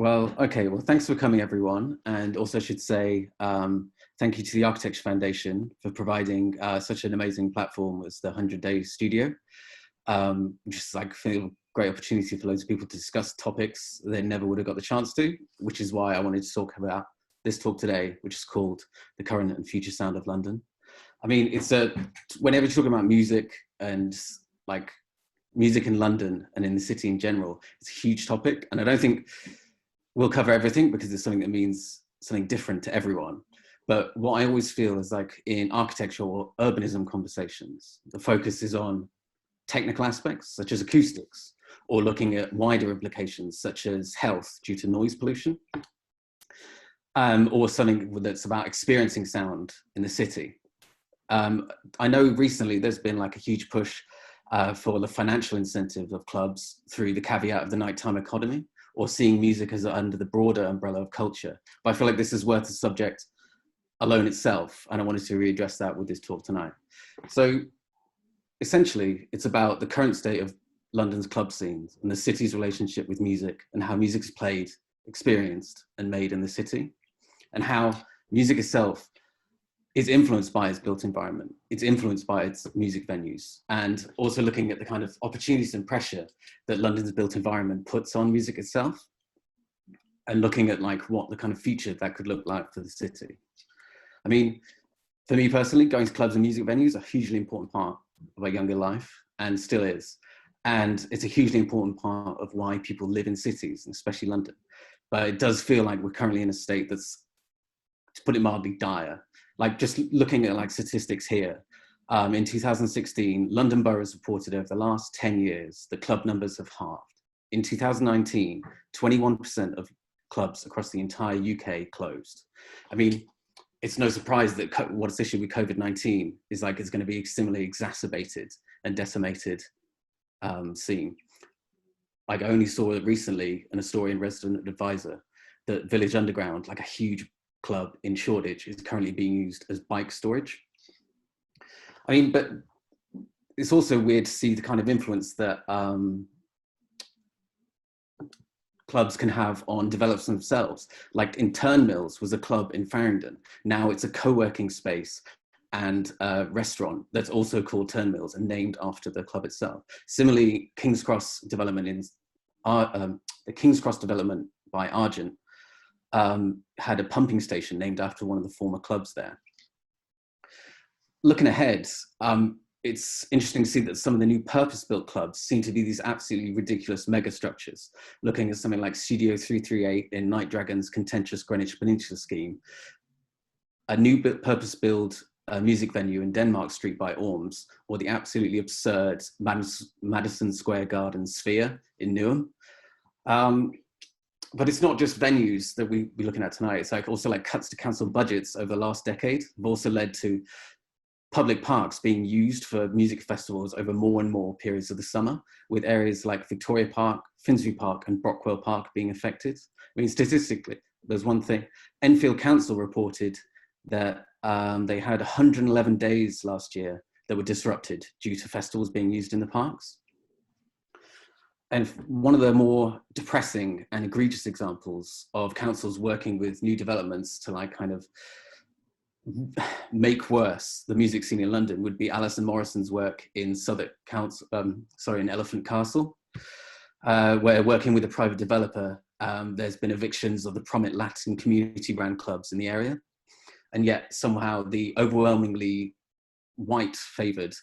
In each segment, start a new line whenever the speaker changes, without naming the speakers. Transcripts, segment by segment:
Well, okay. Well, thanks for coming, everyone. And also I should say thank you to the Architecture Foundation for providing such an amazing platform as the 100 Day Studio, which is like a great opportunity for loads of people to discuss topics they never would have got the chance to, which is why I wanted to talk about this talk today, which is called The Current and Future Sound of London. I mean, whenever you're talking about music and like music in London and in the city in general, it's a huge topic. And I don't think we'll cover everything because it's something that means something different to everyone. But what I always feel is like in architecture or urbanism conversations, the focus is on technical aspects such as acoustics, or looking at wider implications such as health due to noise pollution, or something that's about experiencing sound in the city. I know recently there's been like a huge push for the financial incentive of clubs through the caveat of the nighttime economy, or seeing music as under the broader umbrella of culture. But I feel like this is worth the subject alone itself, and I wanted to readdress that with this talk tonight. So essentially, it's about the current state of London's club scenes and the city's relationship with music, and how music is played, experienced, and made in the city, and how music itself is influenced by its built environment. It's influenced by its music venues, and also looking at the kind of opportunities and pressure that London's built environment puts on music itself, and looking at like what the kind of future that could look like for the city. I mean, for me personally, going to clubs and music venues are a hugely important part of my younger life, and still is. And it's a hugely important part of why people live in cities, and especially London. But it does feel like we're currently in a state that's, to put it mildly, dire. Like just looking at like statistics here, in 2016, London boroughs reported over the last 10 years, the club numbers have halved. In 2019, 21% of clubs across the entire UK closed. I mean, it's no surprise that what's issued with COVID-19 is like, it's going to be a similarly exacerbated and decimated scene. Like I only saw it recently in a story in Resident Advisor that Village Underground, like a huge club in Shoreditch, is currently being used as bike storage. I mean, but it's also weird to see the kind of influence that clubs can have on developers themselves. Like in Turnmills was a club in Farringdon. Now it's a co-working space and a restaurant that's also called Turnmills and named after the club itself. Similarly, King's Cross development the King's Cross development by Argent had a pumping station named after one of the former clubs there. Looking ahead, it's interesting to see that some of the new purpose-built clubs seem to be these absolutely ridiculous mega structures. Looking at something like Studio 338 in Night Dragon's contentious Greenwich Peninsula scheme, a new purpose-built music venue in Denmark Street by Orms, or the absolutely absurd Madison Square Garden Sphere in Newham. But it's not just venues that we'll be looking at tonight. It's like also like cuts to council budgets over the last decade have also led to public parks being used for music festivals over more and more periods of the summer, with areas like Victoria Park, Finsbury Park, and Brockwell Park being affected. I mean, statistically, there's one thing. Enfield Council reported that they had 111 days last year that were disrupted due to festivals being used in the parks. And one of the more depressing and egregious examples of councils working with new developments to like kind of make worse the music scene in London would be Alison Morrison's work in Southwark Council, in Elephant Castle, where working with a private developer, there's been evictions of the prominent Latin community brand clubs in the area. And yet somehow the overwhelmingly white favoured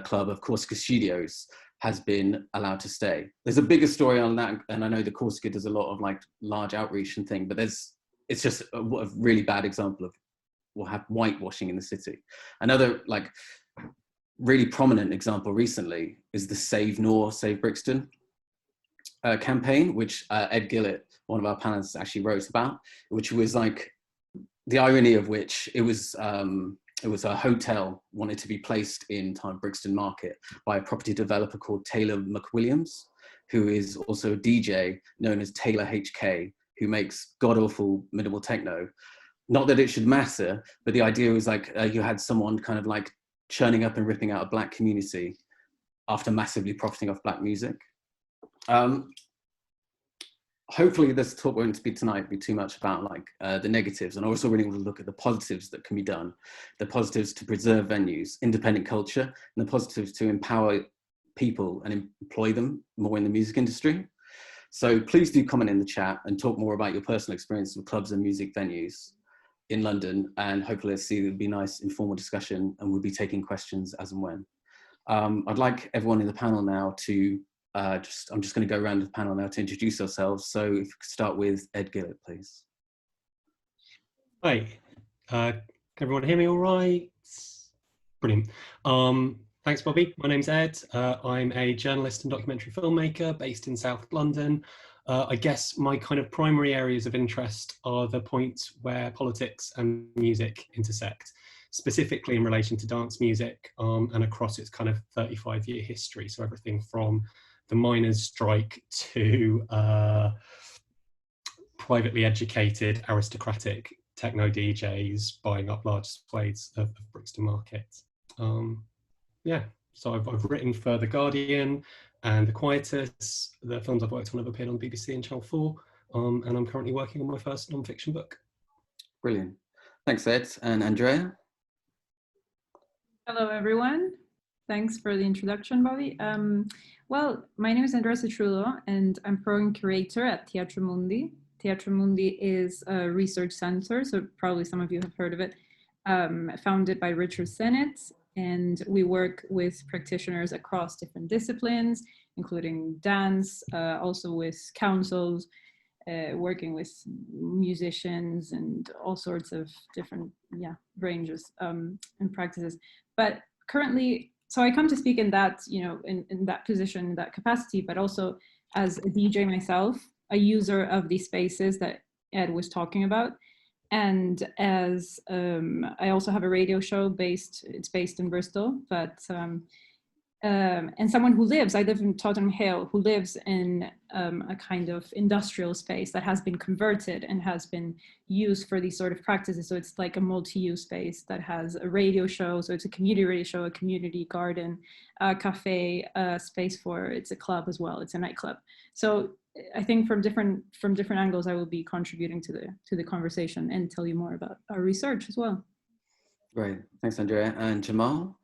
club of Corsica Studios has been allowed to stay. There's a bigger story on that, and I know the Corsica does a lot of like large outreach and thing, but it's just a really bad example of what have whitewashing in the city. Another like really prominent example recently is the Save Nor, Save Brixton campaign, which Ed Gillet, one of our panelists, actually wrote about, which was like the irony of which it was a hotel wanted to be placed in Brixton Market by a property developer called Taylor McWilliams, who is also a DJ known as Taylor HK, who makes god-awful minimal techno. Not that it should matter, but the idea was like you had someone kind of like churning up and ripping out a black community after massively profiting off black music. hopefully this talk won't be tonight be too much about like the negatives, and I also really want to look at the positives that can be done, the positives to preserve venues, independent culture, and the positives to empower people and employ them more in the music industry. So please do comment in the chat and talk more about your personal experience with clubs and music venues in London, and hopefully let's see, it'll be a nice informal discussion, and we'll be taking questions as and when. I'd like everyone in the panel now to I'm just going to go around the panel now to introduce ourselves. So if we could start with Ed Gillet, please.
Hi, can everyone hear me all right? Brilliant. Thanks, Bobby. My name's Ed. I'm a journalist and documentary filmmaker based in South London. I guess my kind of primary areas of interest are the points where politics and music intersect, specifically in relation to dance music and across its kind of 35-year history. So everything from the miners' strike to privately educated aristocratic techno DJs buying up large swathes of Brixton Market. Yeah, so I've written for The Guardian and The Quietus. The films I've worked on have appeared on the BBC and Channel 4, and I'm currently working on my first non-fiction book.
Brilliant. Thanks, Ed. And Andrea?
Hello, everyone. Thanks for the introduction, Bobby. Well, my name is Andrea Cetrulo, and I'm program curator at Teatrum Mundi. Teatrum Mundi is a research center, so probably some of you have heard of it, founded by Richard Sennett, and we work with practitioners across different disciplines, including dance, also with councils, working with musicians and all sorts of different ranges and practices. But currently, so I come to speak in that, in that position, that capacity, but also as a DJ myself, a user of these spaces that Ed was talking about. And as I also have a radio show it's based in Bristol, but and someone who lives, I live in Tottenham Hale, who lives in a kind of industrial space that has been converted and has been used for these sort of practices. So it's like a multi-use space that has a radio show. So it's a community radio show, a community garden, a cafe, a space it's a club as well. It's a nightclub. So I think from different angles, I will be contributing to the conversation and tell you more about our research as well.
Great, thanks, Andrea. And Jamal?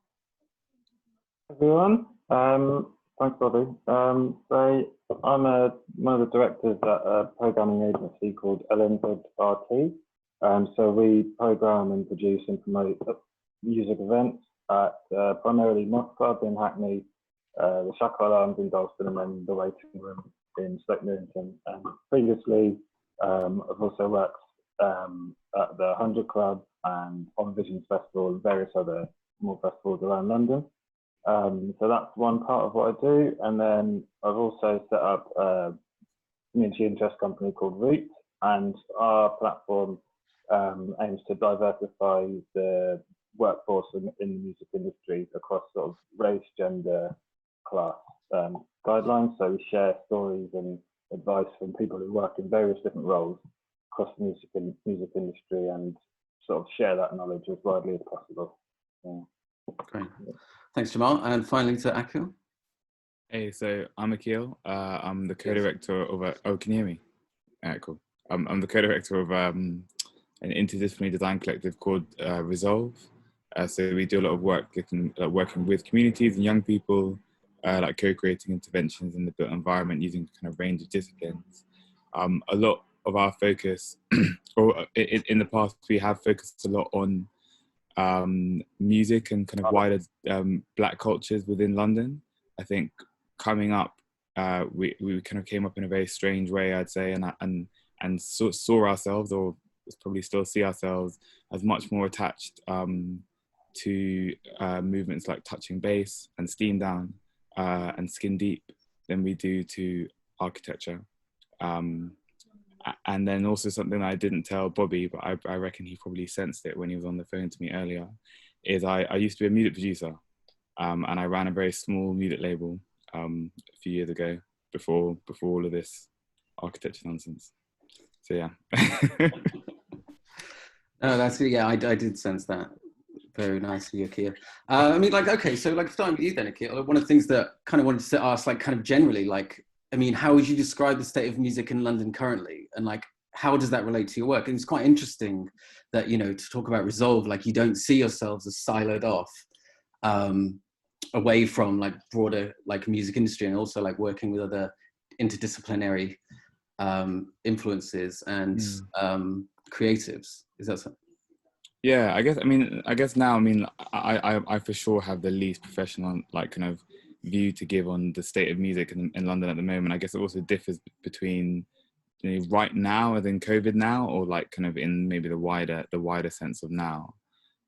Everyone, thanks, Bobby. So I'm one of the directors at a programming agency called LNZRT. So we program and produce and promote music events at primarily Moss Club in Hackney, the Shackle Arms in Dalston, and then the Waiting Room in Stoke Newington. And previously, I've also worked at the 100 Club and on Visions Festival and various other small festivals around London. So that's one part of what I do. And then I've also set up a community interest company called Root, and our platform aims to diversify the workforce in the music industry across sort of race, gender, class guidelines. So we share stories and advice from people who work in various different roles across the music industry and sort of share that knowledge as widely as possible. Yeah.
Great. Thanks, Jamal. And finally to Akil.
Hey, so I'm Akil. I'm the co-director of oh, can you hear me? Cool. I'm the co-director of an interdisciplinary design collective called RESOLVE. So we do a lot of work working with communities and young people, like co-creating interventions in the built environment using kind of range of disciplines. A lot of our focus, or in the past, we have focused a lot on music and kind of wider Black cultures within London. I think coming up, we kind of came up in a very strange way, I'd say, and saw ourselves, or probably still see ourselves, as much more attached to movements like touching bass and steam down and skin deep than we do to architecture. And then also something that I didn't tell Bobby, but I reckon he probably sensed it when he was on the phone to me earlier, is I used to be a music producer, and I ran a very small music label a few years ago before all of this architecture nonsense. So yeah.
No, that's, yeah, I did sense that. Very nicely, Akil. I mean, like, okay, so like starting with you then, Akil, one of the things that kind of wanted to ask, like kind of generally, like I mean, how would you describe the state of music in London currently? And like, how does that relate to your work? And it's quite interesting that, you know, to talk about Resolve, like you don't see yourselves as siloed off away from like broader like music industry, and also like working with other interdisciplinary influences and creatives. Is that something?
Yeah, I guess now, I for sure have the least professional like kind of view to give on the state of music in London at the moment. I guess it also differs between, you know, right now as in COVID now, or like kind of in maybe the wider sense of now.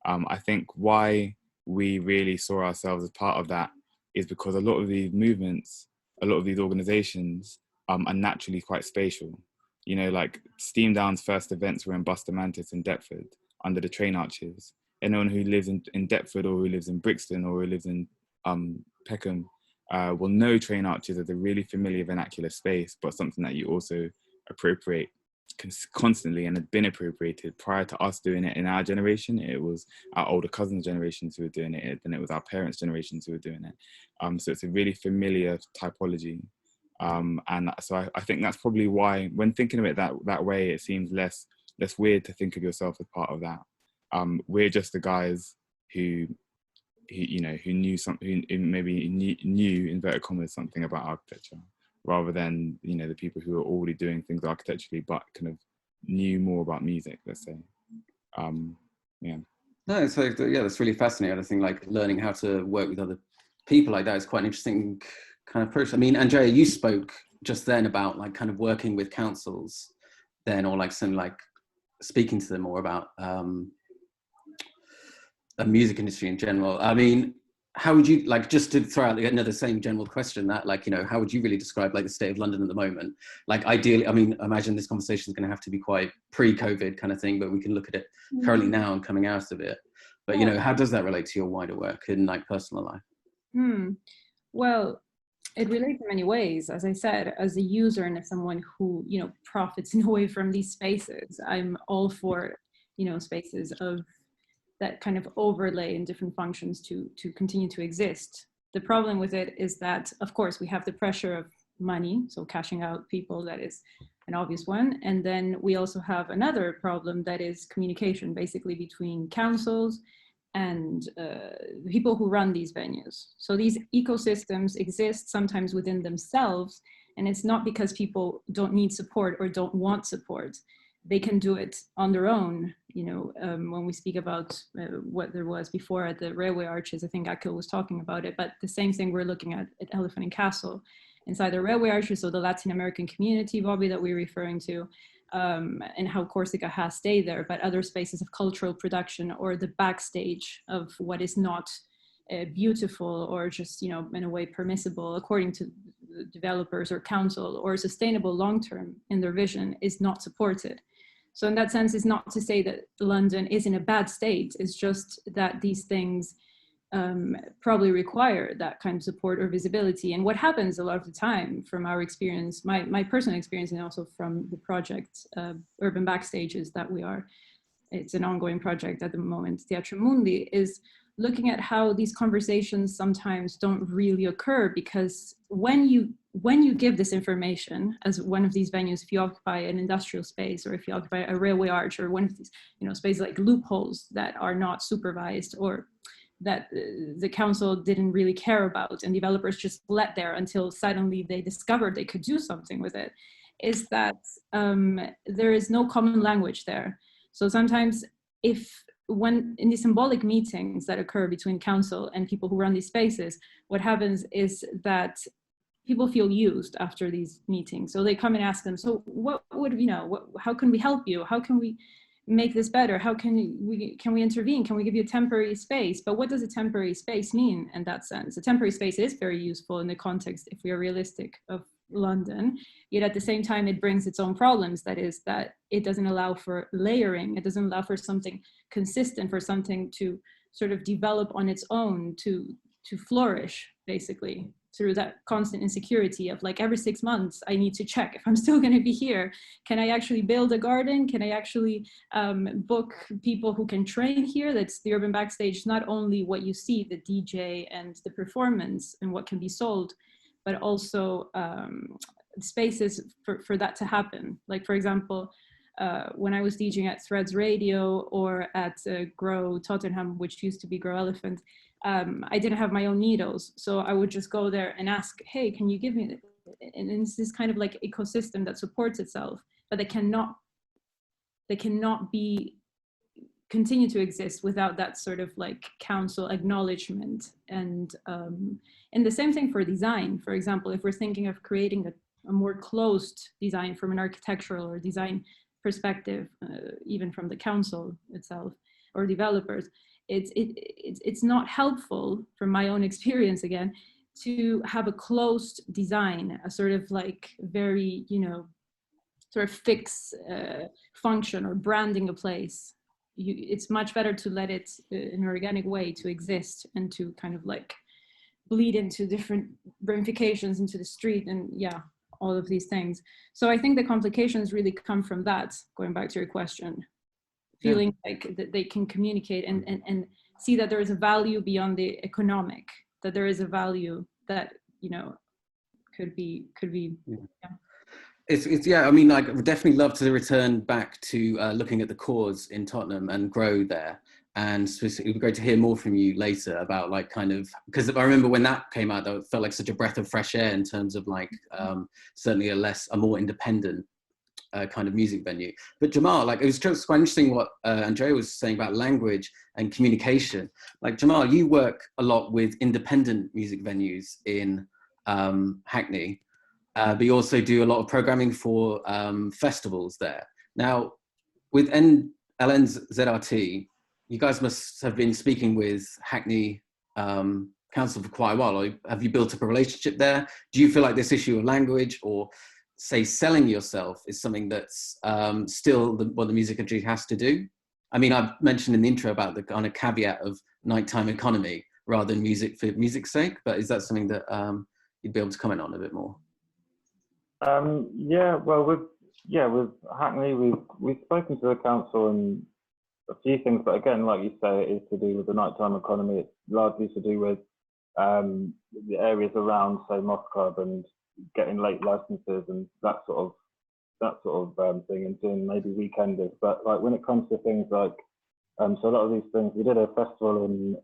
I think why we really saw ourselves as part of that is because a lot of these movements, a lot of these organizations are naturally quite spatial. You know, like Steam Down's first events were in Bustermantis in Deptford, under the train arches. Anyone who lives in Deptford, or who lives in Brixton, or who lives in Peckham will know train arches as a really familiar vernacular space, but something that you also appropriate constantly and had been appropriated prior to us doing it in our generation. It was our older cousins' generations who were doing it, and it was our parents' generations who were doing it. So it's a really familiar typology. And so I think that's probably why, when thinking of it that way, it seems less weird to think of yourself as part of that. We're just the guys who knew something, who maybe knew inverted commas something about architecture, rather than, you know, the people who are already doing things architecturally but kind of knew more about music, let's say. Yeah.
No, so yeah, that's really fascinating. I think like learning how to work with other people like that is quite an interesting kind of process. I mean, Andrea, you spoke just then about like kind of working with councils then, or like some like speaking to them more about the music industry in general. I mean, how would you, like, just to throw out another same general question, that like, you know, how would you really describe like the state of London at the moment? Like ideally, I mean, imagine this conversation is going to have to be quite pre-COVID kind of thing, but we can look at it currently now and coming out of it. But, you know, how does that relate to your wider work in like personal life?
Well, it relates in many ways. As I said, as a user and as someone who, you know, profits in a way from these spaces, I'm all for, you know, spaces of that kind of overlay in different functions to continue to exist. The problem with it is that, of course, we have the pressure of money, so cashing out people, that is an obvious one. And then we also have another problem that is communication, basically between councils and people who run these venues. So these ecosystems exist sometimes within themselves, and it's not because people don't need support or don't want support. They can do it on their own. You know, when we speak about what there was before at the railway arches, I think Akil was talking about it, but the same thing we're looking at Elephant and Castle. Inside the railway arches, so the Latin American community, Bobby, that we're referring to, and how Corsica has stayed there, but other spaces of cultural production, or the backstage of what is not beautiful or just, you know, in a way permissible according to developers or council, or sustainable long-term in their vision, is not supported. So in that sense, it's not to say that London is in a bad state, it's just that these things probably require that kind of support or visibility. And what happens a lot of the time, from our experience, my personal experience, and also from the project Urban Backstages that it's an ongoing project at the moment, Teatrum Mundi, is looking at how these conversations sometimes don't really occur, because when you give this information as one of these venues, if you occupy an industrial space, or if you occupy a railway arch, or one of these, you know, spaces like loopholes that are not supervised, or that the council didn't really care about, and developers just let there until suddenly they discovered they could do something with it, is that there is no common language there. So sometimes when in these symbolic meetings that occur between council and people who run these spaces, what happens is that people feel used after these meetings. So they come and ask them, so what would, you know, how can we help you? How can we make this better? How can we intervene? Can we give you a temporary space? But what does a temporary space mean in that sense? A temporary space is very useful in the context, if we are realistic, of London, yet at the same time it brings its own problems. That is that it doesn't allow for layering, it doesn't allow for something consistent, for something to sort of develop on its own, to flourish, basically, through that constant insecurity of like, every 6 months I need to check if I'm still going to be here. Can I actually build a garden? Can I actually book people who can train here? That's the Urban Backstage, not only what you see, the DJ and the performance and what can be sold, but also spaces for that to happen. Like, for example, when I was DJing at Threads Radio or at Grow Tottenham, which used to be Grow Elephant, I didn't have my own needles. So I would just go there and ask, hey, can you give me, and it's this kind of like ecosystem that supports itself, but they cannot continue to exist without that sort of like council acknowledgement. And the same thing for design. For example, if we're thinking of creating a more closed design from an architectural or design perspective, even from the council itself or developers, it's not helpful, from my own experience again, to have a closed design, a sort of like very, sort of fixed function or branding a place. It's much better to let it in an organic way to exist and to kind of like bleed into different ramifications into the street and all of these things. So I think the complications really come from that, going back to your question, feeling like that they can communicate and see that there is a value beyond the economic, that there is a value that, could be.
It's I mean, like, I would definitely love to return back to looking at the cores in Tottenham and grow there. And it would be great to hear more from you later about like kind of, because I remember when that came out, that felt like such a breath of fresh air in terms of like certainly a more independent kind of music venue. But Jamal, like, it was just quite interesting what Andrea was saying about language and communication. Like, Jamal, you work a lot with independent music venues in Hackney. But you also do a lot of programming for festivals there. Now, with LNZRT, you guys must have been speaking with Hackney Council for quite a while. Or have you built up a relationship there? Do you feel like this issue of language or, say, selling yourself is something that's still what the music industry has to do? I mean, I've mentioned in the intro about the kind of caveat of nighttime economy rather than music for music's sake, but is that something that you'd be able to comment on a bit more?
With Hackney, we've spoken to the council and a few things, but again, like you say, it is to do with the nighttime economy. It's largely to do with the areas around, say, Moss Club and getting late licenses and that sort of thing, and doing maybe weekenders. But like when it comes to things like, so a lot of these things, we did a festival in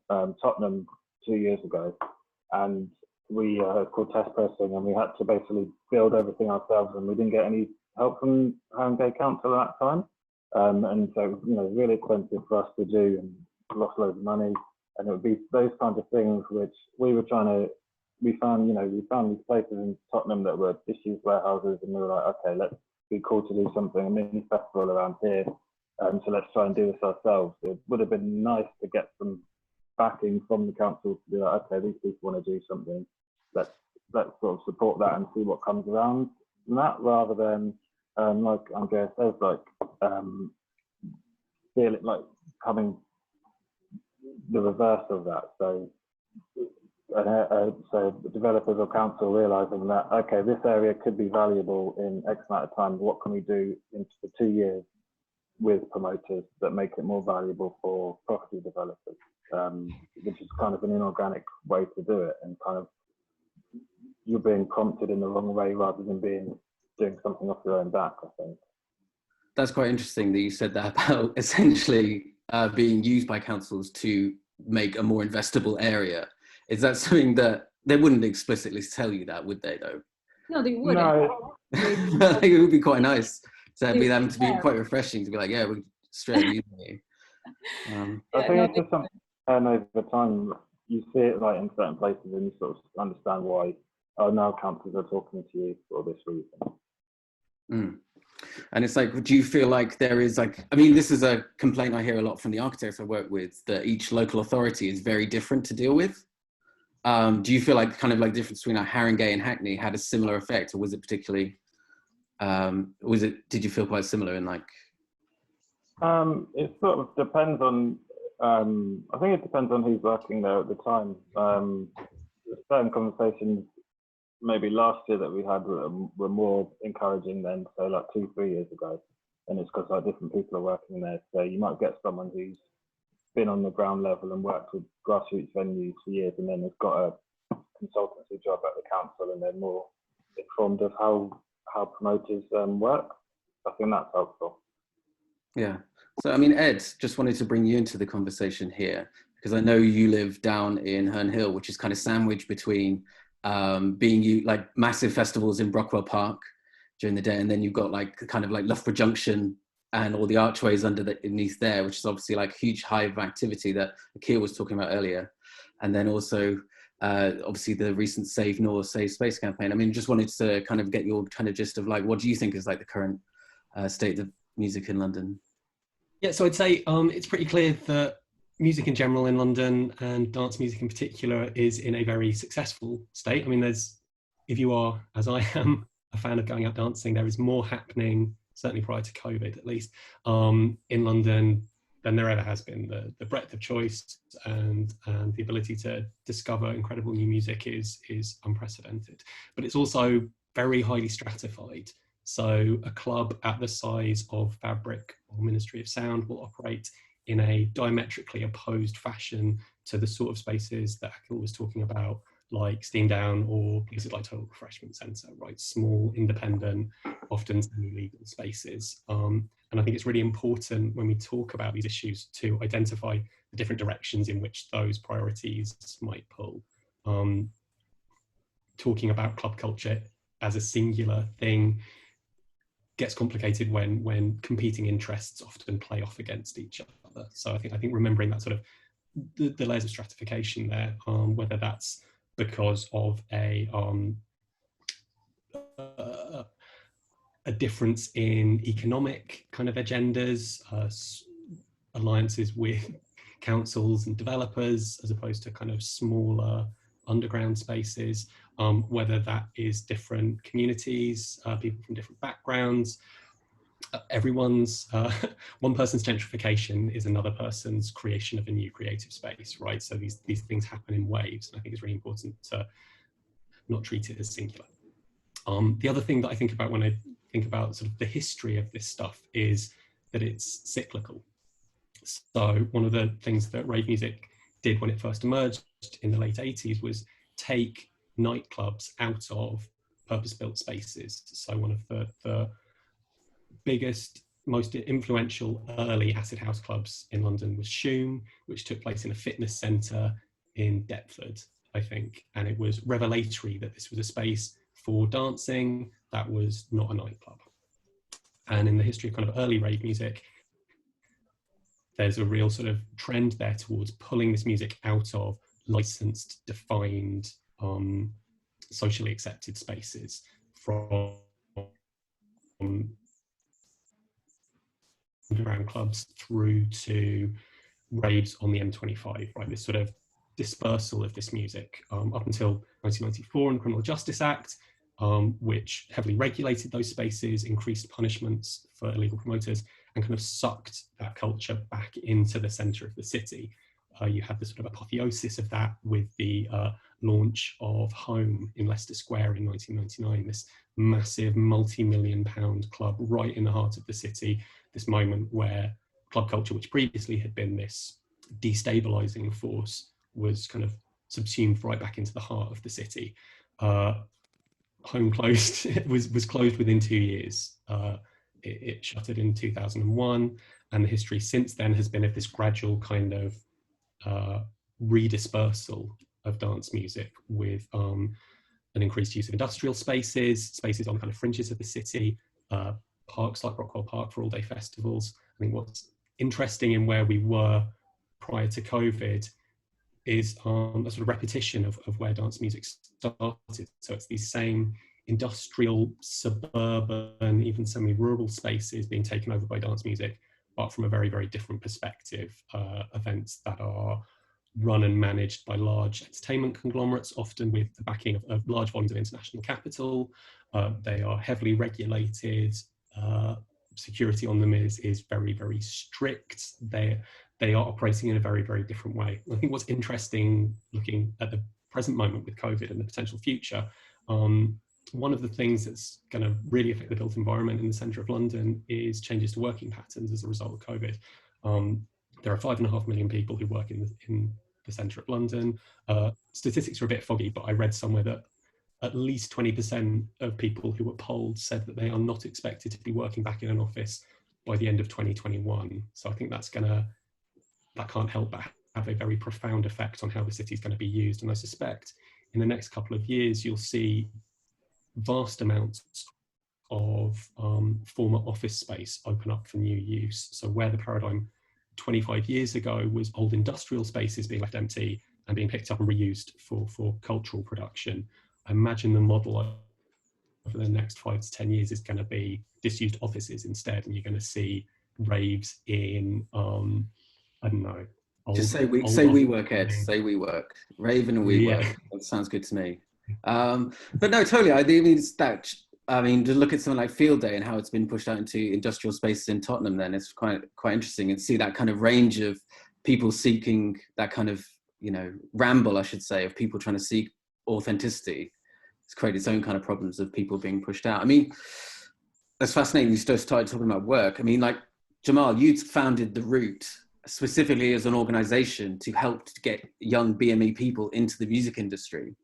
Tottenham 2 years ago, and we called test pressing, and we had to basically build everything ourselves, and we didn't get any help from Haringey Council at that time, and so it was really expensive for us to do and lost loads of money. And it would be those kinds of things which we were we found these places in Tottenham that were disused warehouses, and we were like, okay, let's be cool to do something, a mini festival around here, so let's try and do this ourselves. It would have been nice to get some backing from the council to be like, okay, these people want to do something, let's sort of support that and see what comes around from that, rather than like Andrea says, like feel it like coming the reverse of that. So the developers or council realizing that, okay, this area could be valuable in X amount of time, what can we do in 2 years with promoters that make it more valuable for property developers, which is kind of an inorganic way to do it, and kind of you're being prompted in the wrong way rather than doing something off your own back, I think.
That's quite interesting that you said that about essentially being used by councils to make a more investable area. Is that something that they wouldn't explicitly tell you that, would they, though?
No, they wouldn't.
No.
It would be quite nice to be them to be quite refreshing to be like, yeah, we're straight using you.
I think it's just something over time you see it like in certain places and you sort of understand why now councils are talking to you for this reason.
Mm. And it's like, do you feel like there is like, I mean, this is a complaint I hear a lot from the architects I work with, that each local authority is very different to deal with. Do you feel like kind of like difference between like Haringey and Hackney had a similar effect, or was it particularly, did you feel quite similar in like?
It sort of depends on, I think it depends on who's working there at the time. Certain conversations maybe last year that we had were more encouraging than, so like 2-3 years ago. And it's because like different people are working there. So you might get someone who's been on the ground level and worked with grassroots venues for years, and then has got a consultancy job at the council, and they're more informed of how promoters work. I think that's helpful.
Yeah. So, I mean, Ed, just wanted to bring you into the conversation here, because I know you live down in Herne Hill, which is kind of sandwiched between like massive festivals in Brockwell Park during the day, and then you've got like kind of like Loughborough Junction and all the archways underneath there, which is obviously like a huge hive of activity that Akil was talking about earlier. And then also, obviously the recent Save North, Save Space campaign. I mean, just wanted to kind of get your kind of gist of like, what do you think is like the current state of music in London?
Yeah, so I'd say it's pretty clear that music in general in London, and dance music in particular, is in a very successful state. I mean, if you are, as I am, a fan of going out dancing, there is more happening, certainly prior to COVID at least, in London than there ever has been. The breadth of choice and the ability to discover incredible new music is unprecedented. But it's also very highly stratified. So a club at the size of Fabric or Ministry of Sound will operate in a diametrically opposed fashion to the sort of spaces that Akil was talking about, like Steam Down or places like Total Refreshment Centre, right? Small, independent, often semi-legal spaces. And I think it's really important when we talk about these issues to identify the different directions in which those priorities might pull. Talking about club culture as a singular thing gets complicated when competing interests often play off against each other. So I think remembering that sort of the layers of stratification there, whether that's because of a difference in economic kind of agendas, alliances with councils and developers, as opposed to kind of smaller underground spaces, whether that is different communities, people from different backgrounds. Everyone's, one person's gentrification is another person's creation of a new creative space, right? So these things happen in waves, and I think it's really important to not treat it as singular. The other thing that I think about when I think about sort of the history of this stuff is that it's cyclical. So one of the things that rave music did when it first emerged in the late 80s was take nightclubs out of purpose-built spaces. So one of the biggest, most influential early acid house clubs in London was Shoom, which took place in a fitness centre in Deptford, I think. And it was revelatory that this was a space for dancing that was not a nightclub. And in the history of kind of early rave music, there's a real sort of trend there towards pulling this music out of licensed, defined, socially accepted spaces from underground clubs through to raves on the M25, right? This sort of dispersal of this music up until 1994 and the Criminal Justice Act, which heavily regulated those spaces, increased punishments for illegal promoters, and kind of sucked that culture back into the centre of the city. You had the sort of apotheosis of that with the launch of Home in Leicester Square in 1999, this massive multi-million-pound club right in the heart of the city, this moment where club culture, which previously had been this destabilising force, was kind of subsumed right back into the heart of the city. Home closed, it was closed within 2 years. It shuttered in 2001, and the history since then has been of this gradual kind of redispersal of dance music with an increased use of industrial spaces on kind of fringes of the city, parks like Brockwell Park for all-day festivals. I think what's interesting in where we were prior to COVID is a sort of repetition of where dance music started. So it's these same industrial, suburban, even semi-rural spaces being taken over by dance music, but from a very, very different perspective. Events that are run and managed by large entertainment conglomerates, often with the backing of large volumes of international capital. They are heavily regulated. Security on them is very, very strict. They are operating in a very, very different way. I think what's interesting looking at the present moment with COVID and the potential future, one of the things that's going to really affect the built environment in the centre of London is changes to working patterns as a result of COVID. There are 5.5 million people who work in the centre of London. Statistics are a bit foggy, but I read somewhere that at least 20% of people who were polled said that they are not expected to be working back in an office by the end of 2021. So I think that can't help but have a very profound effect on how the city is going to be used. And I suspect in the next couple of years, you'll see vast amounts of former office space open up for new use. So where the paradigm 25 years ago was old industrial spaces being left empty and being picked up and reused for cultural production, I imagine the model over the next 5 to 10 years is going to be disused offices instead, and you're going to see raves in I don't know.
Just say we work, Ed. Say we work. Raven and we work. That sounds good to me. But no, totally. I mean, to look at something like Field Day and how it's been pushed out into industrial spaces in Tottenham, then it's quite interesting, and see that kind of range of people seeking that kind of, ramble, I should say, of people trying to seek authenticity. It's created its own kind of problems of people being pushed out. I mean, that's fascinating. You started talking about work. I mean, like, Jamal, you founded The Root specifically as an organization to help to get young BME people into the music industry.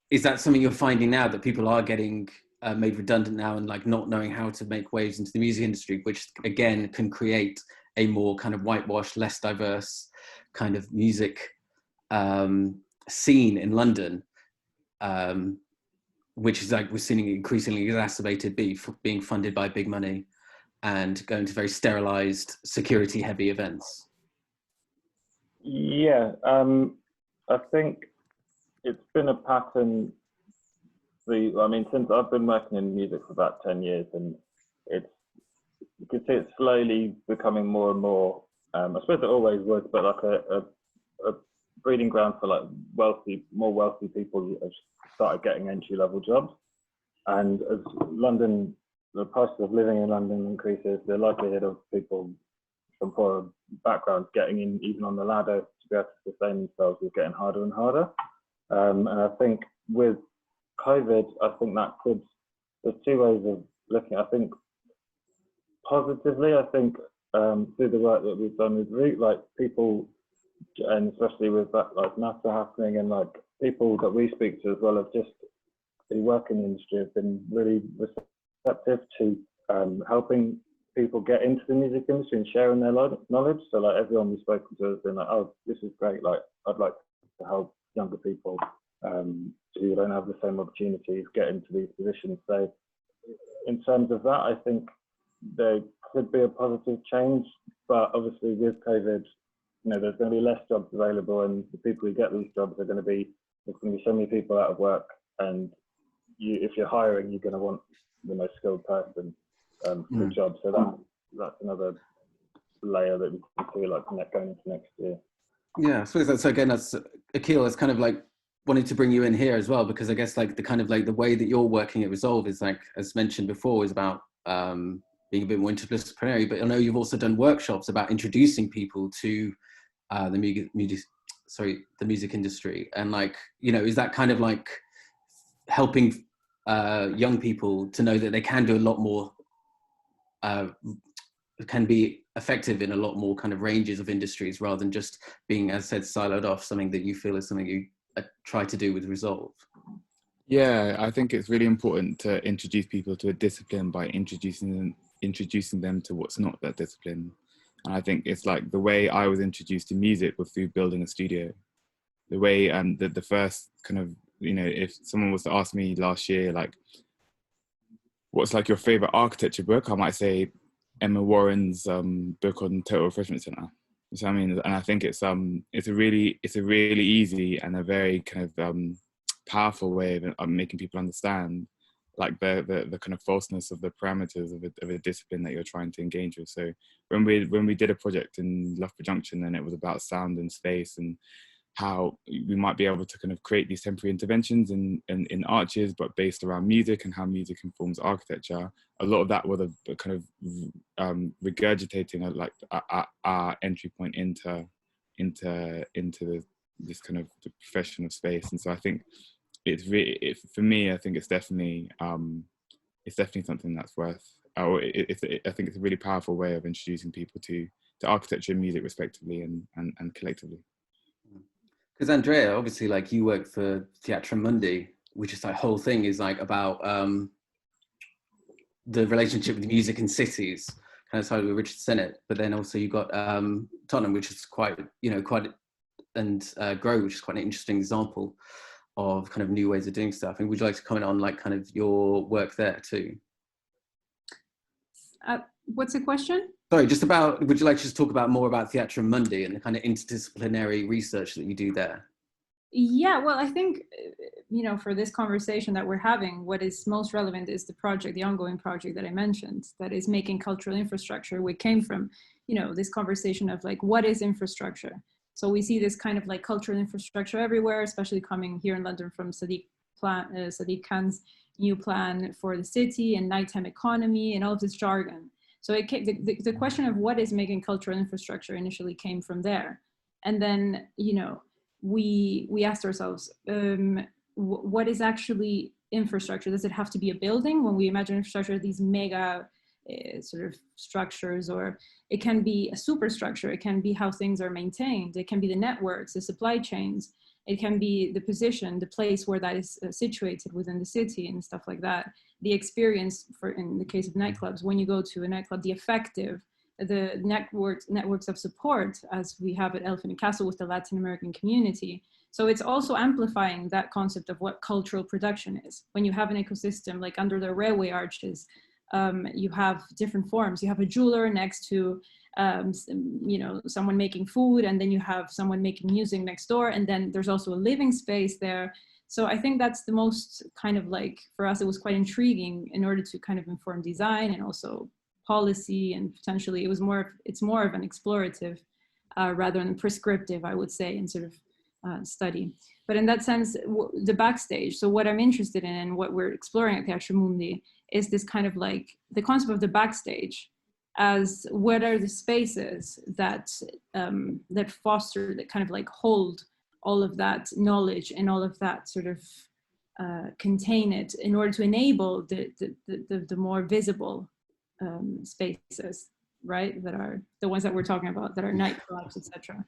Is that something you're finding now, that people are getting made redundant now and like not knowing how to make waves into the music industry, which again can create a more kind of whitewashed, less diverse kind of music scene in London, which is like we're seeing increasingly exacerbated, being funded by big money and going to very sterilized, security heavy events?
Yeah, I think it's been a pattern. Since I've been working in music for about 10 years, and you can see it's slowly becoming more and more, I suppose it always was, but like a breeding ground for like more wealthy people who have started getting entry-level jobs. And as the price of living in London increases, the likelihood of people from poorer backgrounds getting in, even on the ladder, to be able to sustain themselves is getting harder and harder. And I think with COVID, there's two ways of looking. I think positively, through the work that we've done with Root, like people, and especially with that like NASA happening, and like people that we speak to as well, have just who work in the industry have been really receptive to helping people get into the music industry and sharing their knowledge. So like everyone we've spoken to has been like, oh, this is great. Like I'd like to help younger people who don't have the same opportunities get into these positions. So in terms of that, I think there could be a positive change, but obviously with COVID, there's going to be less jobs available, and the people who get these jobs there's going to be so many people out of work, and if you're hiring, you're going to want the most skilled person for the job. So that's another layer that we can see like going into next year.
Yeah, I suppose that's Akil. It's kind of like wanting to bring you in here as well, because I guess like the kind of like the way that you're working at Resolve is like, as mentioned before, is about being a bit more interdisciplinary. But I know you've also done workshops about introducing people to the music industry, and like, is that kind of like helping young people to know that they can do a lot more, can be effective in a lot more kind of ranges of industries, rather than just being, as said, siloed off, something that you feel is something you try to do with Resolve?
Yeah, I think it's really important to introduce people to a discipline by introducing them to what's not that discipline. And I think it's like the way I was introduced to music was through building a studio. The way the first kind of, if someone was to ask me last year, like, what's like your favorite architecture book, I might say Emma Warren's book on Total Refreshment Center. You know what I mean? And I think it's a really easy and a very kind of powerful way of making people understand like the kind of falseness of the parameters of a discipline that you're trying to engage with. So when we did a project in Loughborough Junction, and it was about sound and space and how we might be able to kind of create these temporary interventions in arches, but based around music and how music informs architecture. A lot of that was a kind of regurgitating like our entry point into this kind of the profession of space. And so I think for me, I think it's definitely something that's worth. I think it's a really powerful way of introducing people to to architecture and music respectively and collectively.
Because Andrea, obviously, like you work for Teatrum Mundi, which is like whole thing is like about the relationship with music in cities, kind of started with Richard Sennett, but then also you got Tottenham, which is quite, and Grow, which is quite an interesting example of kind of new ways of doing stuff. And would you like to comment on like kind of your work there too?
What's the question?
Sorry, just about, would you like to just talk about more about Teatrum Mundi and the kind of interdisciplinary research that you do there?
Yeah, well, I think, for this conversation that we're having, what is most relevant is the ongoing project that I mentioned, that is making cultural infrastructure. We came from, this conversation of like, what is infrastructure? So we see this kind of like cultural infrastructure everywhere, especially coming here in London from Sadiq Khan's new plan for the city and nighttime economy and all of this jargon. So the question of what is making cultural infrastructure initially came from there. And then, we asked ourselves, what is actually infrastructure? Does it have to be a building? When we imagine infrastructure, these mega sort of structures, or it can be a superstructure. It can be how things are maintained. It can be the networks, the supply chains. It can be the position, the place where that is situated within the city and stuff like that. The experience, in the case of nightclubs, when you go to a nightclub, the networks of support, as we have at Elephant and Castle with the Latin American community. So it's also amplifying that concept of what cultural production is. When you have an ecosystem, like under the railway arches, you have different forms. You have a jeweler next to, someone making food, and then you have someone making music next door, and then there's also a living space there. So I think that's the most kind of like, for us, it was quite intriguing in order to kind of inform design and also policy, and potentially it's more of an explorative rather than prescriptive, I would say, in sort of study. But in that sense, the backstage, so what I'm interested in and what we're exploring at Teatrum Mundi is this kind of like the concept of the backstage as what are the spaces that that foster, that kind of like hold all of that knowledge and all of that sort of contain it in order to enable the more visible spaces, right? That are the ones that we're talking about, that are nightclubs, etc.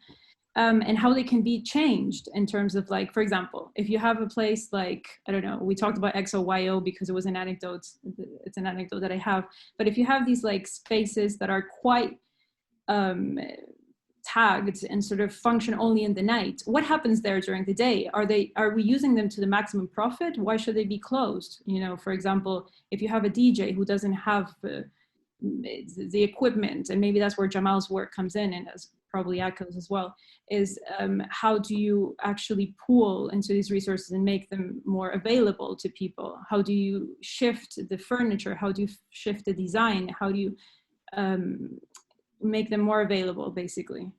And how they can be changed in terms of like, for example, if you have a place like, I don't know, we talked about XOYO because it was an anecdote, it's an anecdote that I have, but if you have these like spaces that are quite tagged and sort of function only in the night, what happens there during the day? Are we using them to the maximum profit? Why should they be closed? For example, if you have a DJ who doesn't have the equipment, and maybe that's where Jamal's work comes in, and as probably Akil's as well, is how do you actually pool into these resources and make them more available to people? How do you shift the furniture? How do you shift the design? How do you make them more available, basically,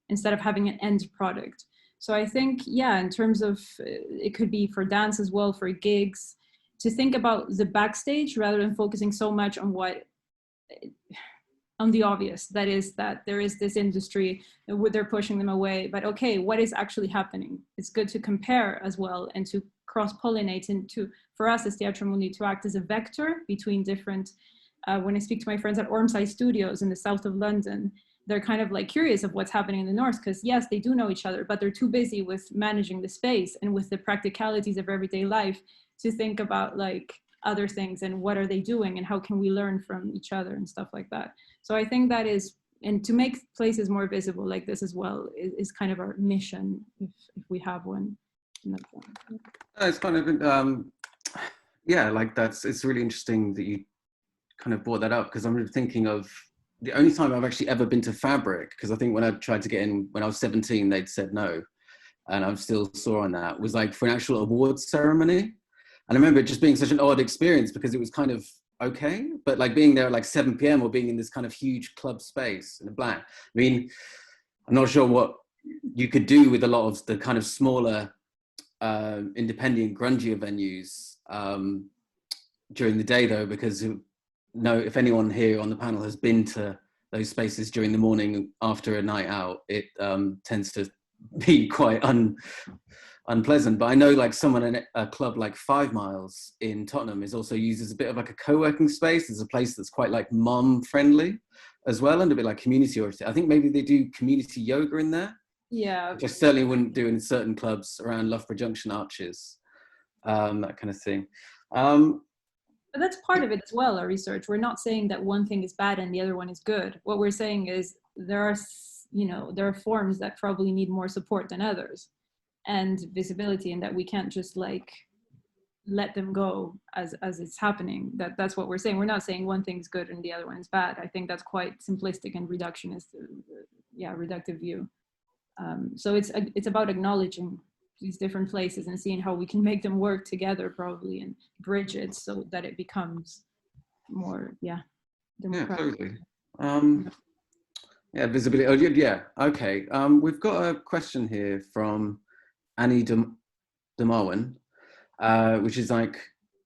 instead of having an end product? So I think, yeah, in terms of, it could be for dance as well, for gigs, to think about the backstage rather than focusing so much on on the obvious, that is that there is this industry, they're pushing them away, but okay, what is actually happening? It's good to compare as well and to cross-pollinate, and for us as Teatrum Mundi to act as a vector between different, when I speak to my friends at Ormside Studios in the south of London, they're kind of like curious of what's happening in the north, because yes, they do know each other, but they're too busy with managing the space and with the practicalities of everyday life to think about like other things and what are they doing and how can we learn from each other and stuff like that. So I think that is, and to make places more visible like this as well is kind of our mission, if we have one.
It's kind of, yeah, like it's really interesting that you kind of brought that up, because I'm thinking of the only time I've actually ever been to Fabric, because I think when I tried to get in when I was 17, they'd said no. And I'm still sore on that, was like for an actual awards ceremony. And I remember it just being such an odd experience because it was kind of okay, but like being there at like 7 p.m. or being in this kind of huge club space in the black. I mean, I'm not sure what you could do with a lot of the kind of smaller independent grungier venues during the day though, because if anyone here on the panel has been to those spaces during the morning after a night out, it tends to be quite unpleasant. But I know like someone in a club like 5 Miles in Tottenham is also used as a bit of like a co-working space. It's a place that's quite like mom friendly as well, and a bit like community oriented. I think maybe they do community yoga in there.
Yeah.
Which I certainly wouldn't do in certain clubs around Loughborough Junction Arches, that kind of thing.
But that's part of it as well, our research. We're not saying that one thing is bad and the other one is good. What we're saying is there are forms that probably need more support than others and visibility, and that we can't just like let them go as it's happening. That's what we're saying. We're not saying one thing's good and the other one is bad. I think that's quite simplistic and reductionist, reductive view. So it's about acknowledging these different places and seeing how we can make them work together probably and bridge it so that it becomes more, democratic.
Totally. Visibility. Oh, yeah, okay. We've got a question here from Annie Demarwin, which is like,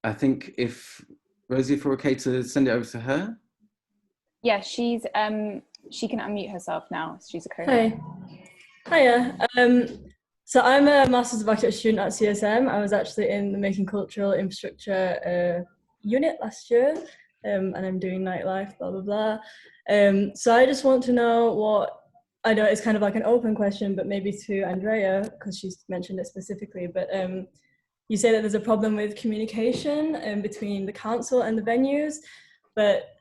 I think if Rosie, if we're okay to send it over to her.
Yeah, she can unmute herself now. She's a co-host.
Hiya. So I'm a Masters of Architecture student at CSM. I was actually in the Making Cultural Infrastructure unit last year, and I'm doing nightlife, blah, blah, blah. So I just want to know what, I know it's kind of like an open question, but maybe to Andrea, because she's mentioned it specifically, but you say that there's a problem with communication between the council and the venues, but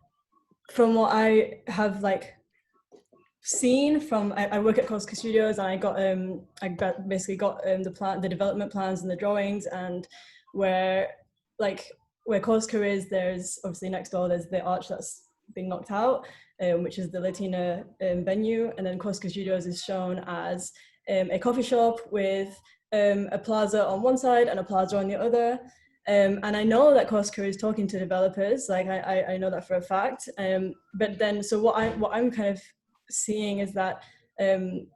from what I have like seen from, I work at Corsica Studios, and I basically got the development plans and the drawings, and where Corsica is, there's obviously next door there's the arch that's been knocked out, which is the Latina venue, and then Corsica Studios is shown as a coffee shop with a plaza on one side and a plaza on the other. And I know that Corsica is talking to developers, like I know that for a fact. But then, so what I'm kind of seeing is that the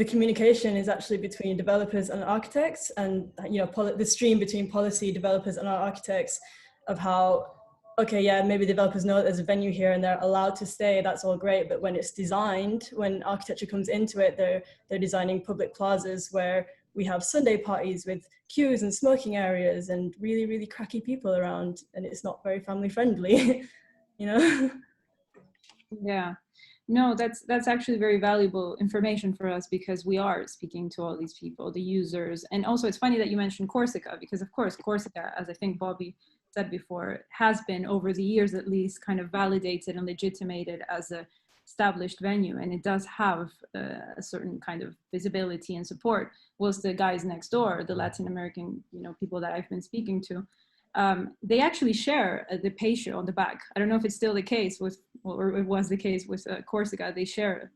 communication is actually between developers and architects, and the stream between policy, developers and architects of how, okay, yeah, maybe developers know that there's a venue here and they're allowed to stay, that's all great, but when it's designed, when architecture comes into it, they're designing public plazas where we have Sunday parties with queues and smoking areas and really, really cracky people around, and it's not very family friendly,
Yeah. No, that's actually very valuable information for us, because we are speaking to all these people, the users. And also it's funny that you mentioned Corsica, because of course Corsica, as I think Bobby said before, has been over the years at least kind of validated and legitimated as a established venue, and it does have a certain kind of visibility and support. Was the guys next door, the Latin American people that I've been speaking to, they actually share the patio on the back. I don't know if it's still the case or it was the case with Corsica. They share,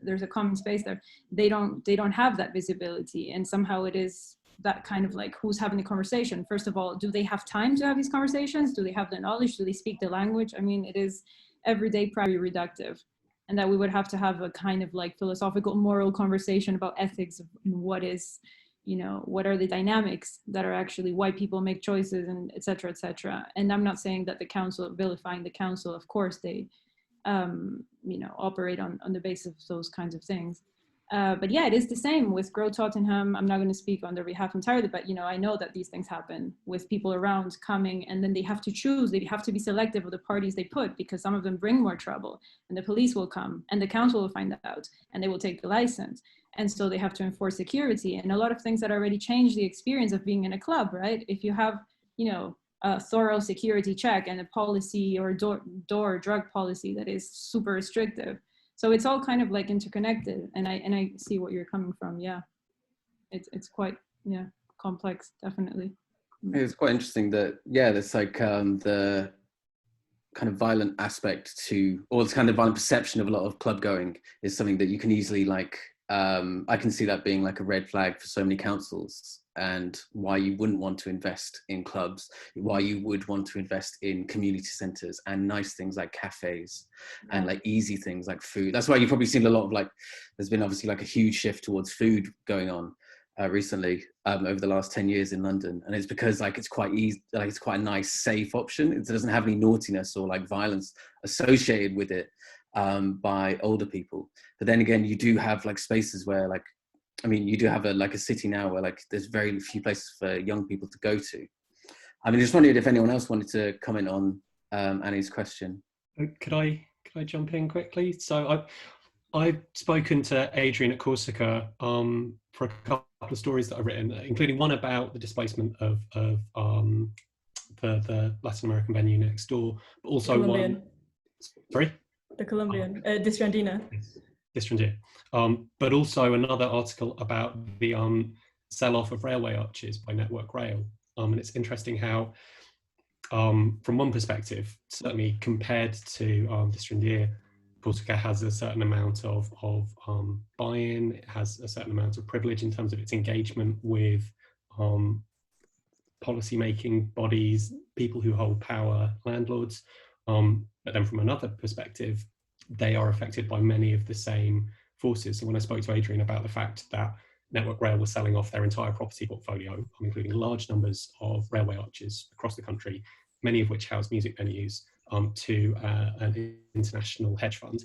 there's a common space there. They don't have that visibility, and somehow it is that kind of like, who's having the conversation? First of all, do they have time to have these conversations? Do they have the knowledge? Do they speak the language? I mean, it is everyday very reductive, and that we would have to have a kind of like philosophical, moral conversation about ethics of what is, what are the dynamics that are actually why people make choices, and et cetera, et cetera. And I'm not saying that the council, vilifying the council, of course they, operate on the basis of those kinds of things. But yeah, it is the same with Grow Tottenham. I'm not going to speak on their behalf entirely, but I know that these things happen with people around coming, and then they have to choose. They have to be selective of the parties they put, because some of them bring more trouble, and the police will come, and the council will find out, and they will take the license. And so they have to enforce security, and a lot of things that already change the experience of being in a club, right? If you have, a thorough security check and a policy or door drug policy that is super restrictive. So it's all kind of like interconnected, and I see what you're coming from. Yeah, it's quite complex, definitely.
It's quite interesting that there's like the kind of violent aspect to, or this kind of violent perception of a lot of club going is something that you can easily like. I can see that being like a red flag for so many councils, and why you wouldn't want to invest in clubs, why you would want to invest in community centres and nice things like cafes and like easy things like food. That's why you've probably seen a lot of like, there's been obviously like a huge shift towards food going on recently over the last 10 years in London. And it's because like it's quite easy, like it's quite a nice, safe option. It doesn't have any naughtiness or like violence associated with it by older people. But then again, you do have like spaces where like I mean, you do have a city now where like there's very few places for young people to go to. I mean, I just wondered if anyone else wanted to comment on Annie's question.
Could I jump in quickly? So I've spoken to Adrian at Corsica for a couple of stories that I've written, including one about the displacement of the Latin American venue next door, but also one. Sorry?
The Colombian, Distrandina.
Distrandina. But also another article about the sell-off of railway arches by Network Rail. And it's interesting how, from one perspective, certainly compared to Distrandina, Corsica has a certain amount of buy-in, it has a certain amount of privilege in terms of its engagement with policy-making bodies, people who hold power, landlords. But then from another perspective, they are affected by many of the same forces. So when I spoke to Adrian about the fact that Network Rail was selling off their entire property portfolio, including large numbers of railway arches across the country, many of which house music venues, to an international hedge fund.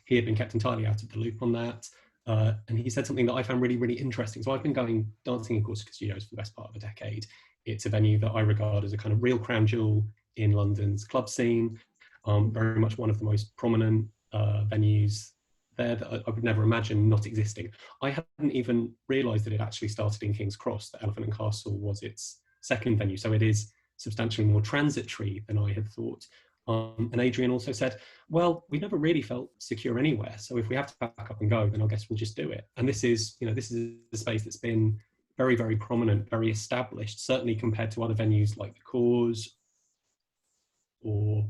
He had been kept entirely out of the loop on that. And he said something that I found really, really interesting. So I've been going dancing in Corsica Studios for the best part of a decade. It's a venue that I regard as a kind of real crown jewel in London's club scene, very much one of the most prominent venues there that I would never imagine not existing. I hadn't even realised that it actually started in King's Cross, that Elephant and Castle was its second venue. So it is substantially more transitory than I had thought. And Adrian also said, well, we never really felt secure anywhere. So if we have to pack up and go, then I guess we'll just do it. And this is a space that's been very, very prominent, very established, certainly compared to other venues like the Cause or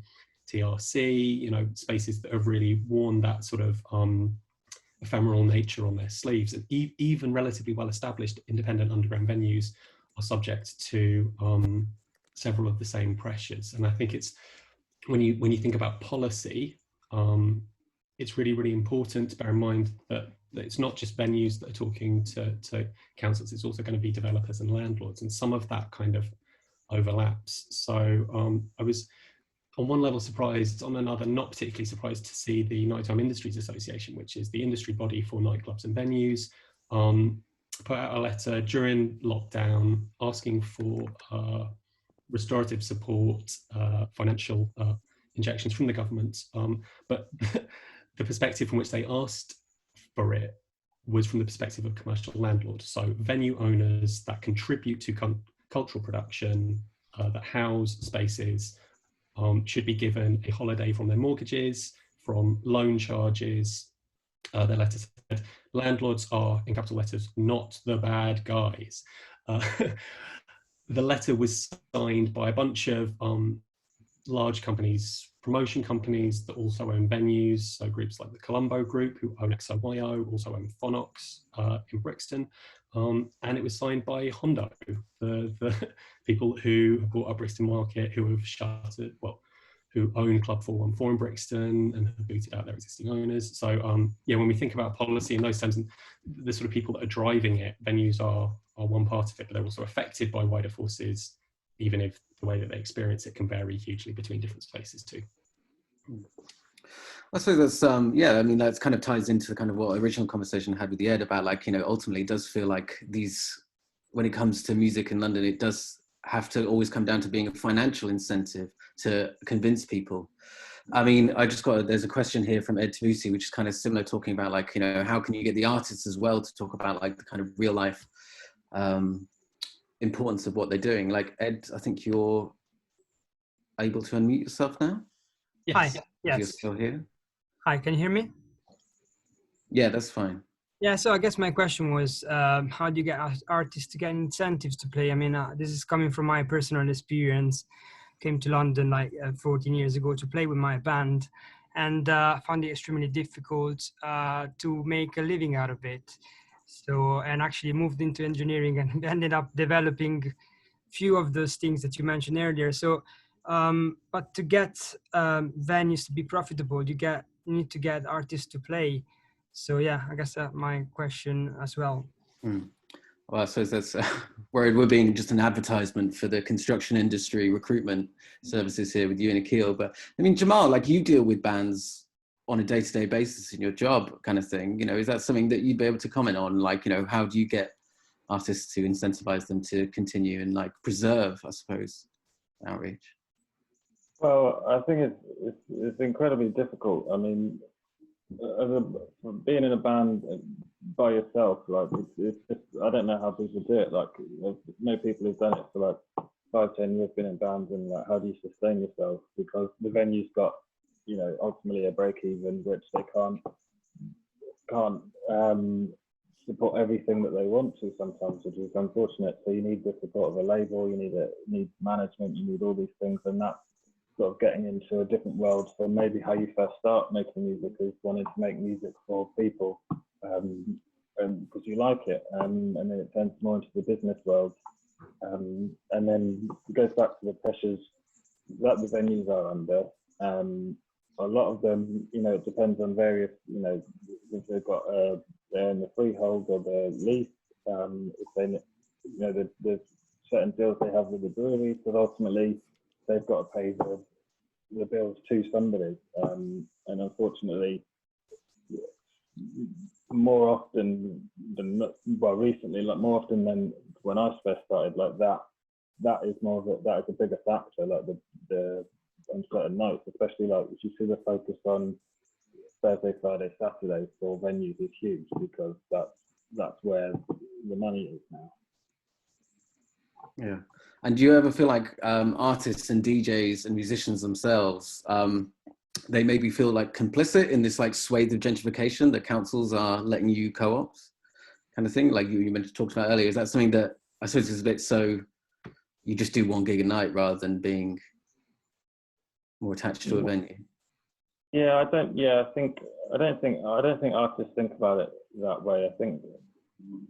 TRC, spaces that have really worn that sort of ephemeral nature on their sleeves. And even relatively well-established independent underground venues are subject to several of the same pressures. And I think it's, when you think about policy, it's really, really important to bear in mind that it's not just venues that are talking to councils, it's also going to be developers and landlords, and some of that kind of overlaps. So I was on one level surprised, on another not particularly surprised to see the Nighttime Industries Association, which is the industry body for nightclubs and venues, put out a letter during lockdown asking for restorative support, financial injections from the government. But the perspective from which they asked for it was from the perspective of commercial landlords. So venue owners that contribute to cultural production, that house spaces, should be given a holiday from their mortgages, from loan charges. Their letter said, landlords are, in capital letters, not the bad guys. The letter was signed by a bunch of large companies, promotion companies that also own venues, so groups like the Colombo Group, who own XOYO, also own Phonox in Brixton, and it was signed by Hondo, the people who have bought up Brixton Market, who have shuttered, who own Club 414 in Brixton and have booted out their existing owners. So when we think about policy in those terms, and the sort of people that are driving it, venues are one part of it, but they're also affected by wider forces, even if the way that they experience it can vary hugely between different spaces too.
I suppose that's, that kind of ties into the kind of what original conversation I had with Ed about, ultimately it does feel like when it comes to music in London, it does have to always come down to being a financial incentive to convince people. I mean, there's a question here from Ed Tavusi, which is kind of similar, talking about how can you get the artists as well to talk about the kind of real life importance of what they're doing. Ed, I think you're able to unmute yourself now.
Yes.
Hi.
If you're
Yes.
still here.
Hi. Can you hear me?
Yeah, that's fine.
Yeah. So I guess my question was, how do you get artists to get incentives to play? I mean, this is coming from my personal experience. Came to London 14 years ago to play with my band, and found it extremely difficult to make a living out of it. So, and actually moved into engineering and ended up developing few of those things that you mentioned earlier. So, but to get venues to be profitable, you need to get artists to play. So yeah, I guess that's my question as well.
Well, I suppose that's where we're being just an advertisement for the construction industry recruitment services here with you and Akil. But I mean, Jamal, you deal with bands on a day-to-day basis in your job kind of thing, you know, is that something that you'd be able to comment on? Like, you know, how do you get artists to incentivize them to continue and like preserve, I suppose, outreach?
Well, I think it's incredibly difficult. I mean, being in a band by yourself, like it's just, I don't know how people do it. Like, there's no people who've done it for like 5-10 years, been in bands, and like, how do you sustain yourself? Because the venue's got, you know, ultimately a break even, which they can't support everything that they want to sometimes, which is unfortunate. So you need the support of a label, you need management, you need all these things, and that's sort of getting into a different world. So maybe how you first start making music is wanting to make music for people, and because you like it, and then it turns more into the business world, and then it goes back to the pressures that the venues are under. A lot of them, you know, it depends on various, you know, if they've got they're in the freehold or the lease, if they, you know, there's certain deals they have with the brewery, but ultimately they've got to pay the bills to somebody, and unfortunately, more often than not, well, recently, like more often than when I first started, like that is more of that is a bigger factor, like the on certain nights, especially like if you see the focus on Thursday, Friday, Saturday for venues is huge, because that's where the money is now.
Yeah. And do you ever feel like artists and DJs and musicians themselves, they maybe feel like complicit in this like swathe of gentrification that councils are letting you co-opt kind of thing? Like you talked about earlier, is that something that I suppose is a bit, so you just do one gig a night rather than being more attached to a venue?
Yeah, I don't think artists think about it that way. I think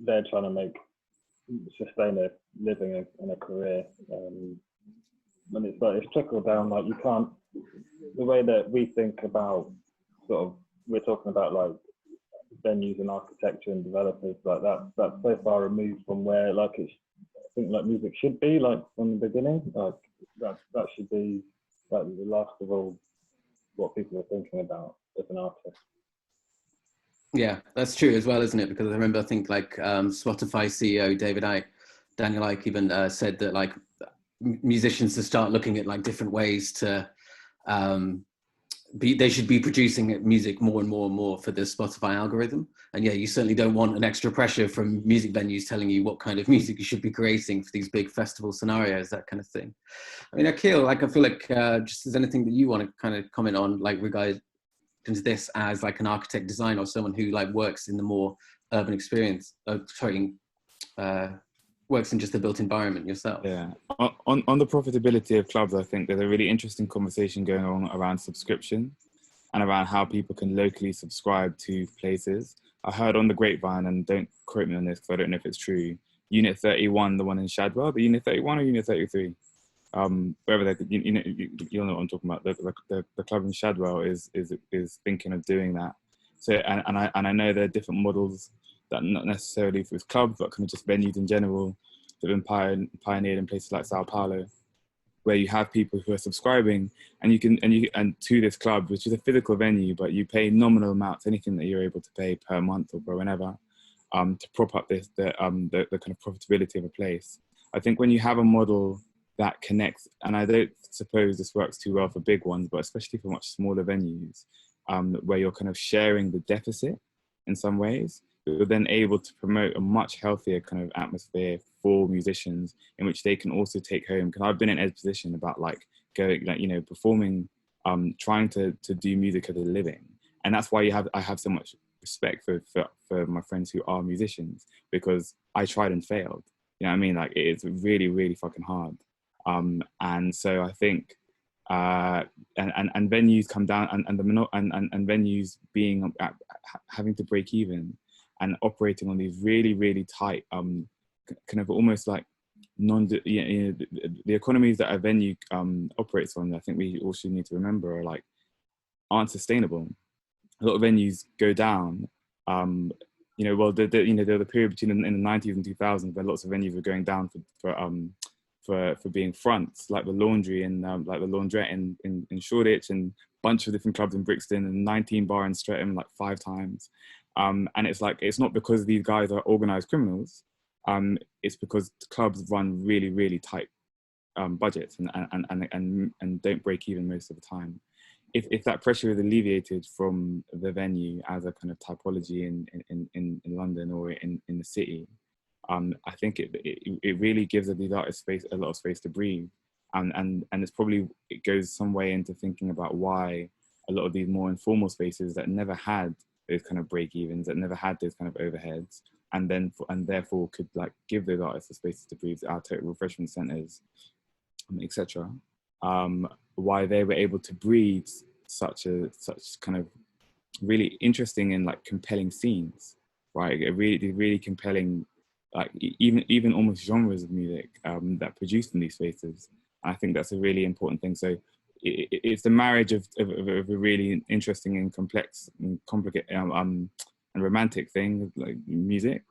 they're trying to sustain a living and a career, and it's like it's trickled down. Like, you can't, the way that we think about sort of, we're talking about like venues and architecture and developers, like that's so far removed from where like it's, I think like music should be, like from the beginning, like that should be like the last of all what people are thinking about as an artist.
Yeah, that's true as well, isn't it? Because I remember, I think like Spotify CEO Daniel Ike even said that like musicians to start looking at like different ways to they should be producing music more and more and more for the Spotify algorithm. And yeah, you certainly don't want an extra pressure from music venues telling you what kind of music you should be creating for these big festival scenarios, that kind of thing. I mean, Akil, like I feel like just is anything that you want to kind of comment on, like regarding this as like an architect, designer, or someone who like works in the more urban experience, works in just the built environment yourself?
Yeah, on the profitability of clubs, I think there's a really interesting conversation going on around subscription and around how people can locally subscribe to places. I heard on the grapevine, and don't quote me on this because I don't know if it's true, Unit 31, the one in Shadwell, the Unit 31 or Unit 33, wherever they, you'll know what I'm talking about. The club in Shadwell is thinking of doing that. So and I know there are different models that not necessarily with clubs, but kind of just venues in general that have been pioneered in places like Sao Paulo, where you have people who are subscribing and to this club, which is a physical venue, but you pay nominal amounts, anything that you're able to pay per month or per whenever, to prop up the kind of profitability of a place. I think when you have a model that connects, and I don't suppose this works too well for big ones, but especially for much smaller venues, where you're kind of sharing the deficit in some ways, you're then able to promote a much healthier kind of atmosphere for musicians in which they can also take home. Because I've been in Ed's position about like going, like, you know, performing, trying to do music as a living. And that's why I have so much respect for my friends who are musicians, because I tried and failed. You know what I mean? Like, it's really, really fucking hard. And so I think, and venues come down, and venues being having to break even and operating on these really, really tight, kind of almost like the economies that a venue operates on, I think we also need to remember aren't sustainable. A lot of venues go down. There was the period between in the 90s and 2000s where lots of venues were going down for being fronts, like the laundry and like the laundrette in Shoreditch, and bunch of different clubs in Brixton and 19 bar in Streatham like 5 times. And it's like, it's not because these guys are organized criminals. It's because clubs run really, really tight budgets and don't break even most of the time. If that pressure is alleviated from the venue as a kind of typology in London or in the city, I think it really gives these artists a lot of space to breathe. And it's probably, it goes some way into thinking about why a lot of these more informal spaces that never had those kind of break evens, that never had those kind of overheads, and therefore could like give those artists the spaces to breathe, our total refreshment centers, etc. Why they were able to breed such kind of really interesting and like compelling scenes, right? Really compelling, like even almost genres of music that produced in these spaces. I think that's a really important thing. So it's the marriage of a really interesting and complex and complicated and romantic thing, like music,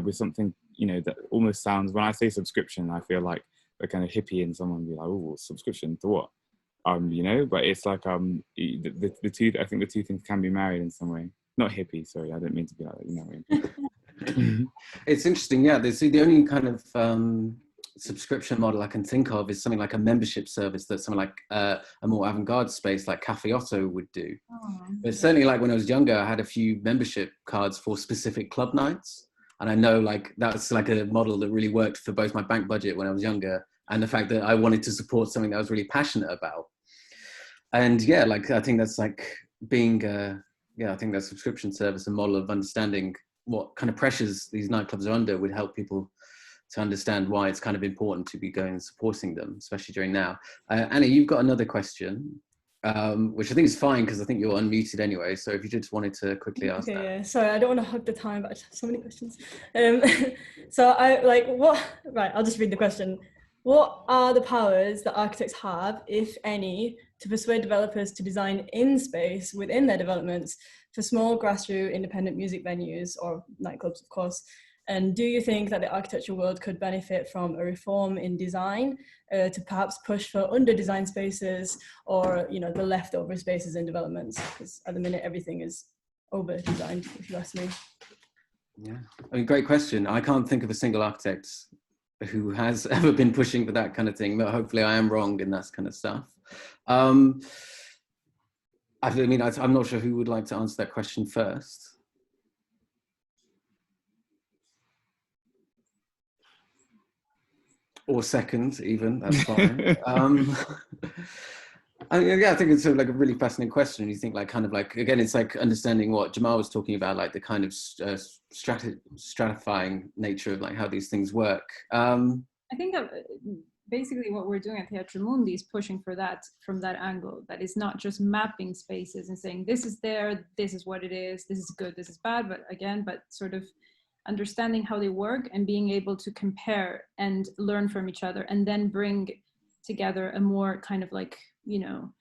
with something, you know, that almost sounds, when I say subscription, I feel like a kind of hippie and someone be like, oh, subscription to what? You know, but it's like the two, I think the two things can be married in some way. Not hippie, sorry, I don't mean to be like that, you know.
It's interesting, yeah. The only kind of subscription model I can think of is something like a membership service that something like a more avant-garde space like Cafe Otto would do. But certainly, like when I was younger, I had a few membership cards for specific club nights. And I know like that's like a model that really worked for both my bank budget when I was younger and the fact that I wanted to support something that I was really passionate about. And yeah, like I think that's like being, I think that subscription service and model of understanding what kind of pressures these nightclubs are under would help people to understand why it's kind of important to be going and supporting them, especially during now. Anna, you've got another question, which I think is fine because I think you're unmuted anyway. So if you just wanted to quickly ask that.
Yeah, sorry, I don't want to hog the time, but I just have so many questions. So I'll just read the question. What are the powers that architects have, if any, to persuade developers to design in space within their developments for small grassroots independent music venues or nightclubs, of course? And do you think that the architectural world could benefit from a reform in design to perhaps push for under-designed spaces or, you know, the leftover spaces in developments? Because at the minute, everything is over-designed, if you ask me. Yeah,
I mean, great question. I can't think of a single architect who has ever been pushing for that kind of thing, but hopefully I am wrong in that kind of stuff. I mean, I'm not sure who would like to answer that question first. Or second, even, that's fine. I think it's sort of like a really fascinating question. You think like kind of like, again, it's like understanding what Jamal was talking about, like the kind of stratifying nature of like how these things work.
I think basically what we're doing at Teatrum Mundi is pushing for that from that angle, that it's not just mapping spaces and saying this is there, this is what it is, this is good, this is bad, but sort of understanding how they work and being able to compare and learn from each other and then bring together a more kind of like, you know,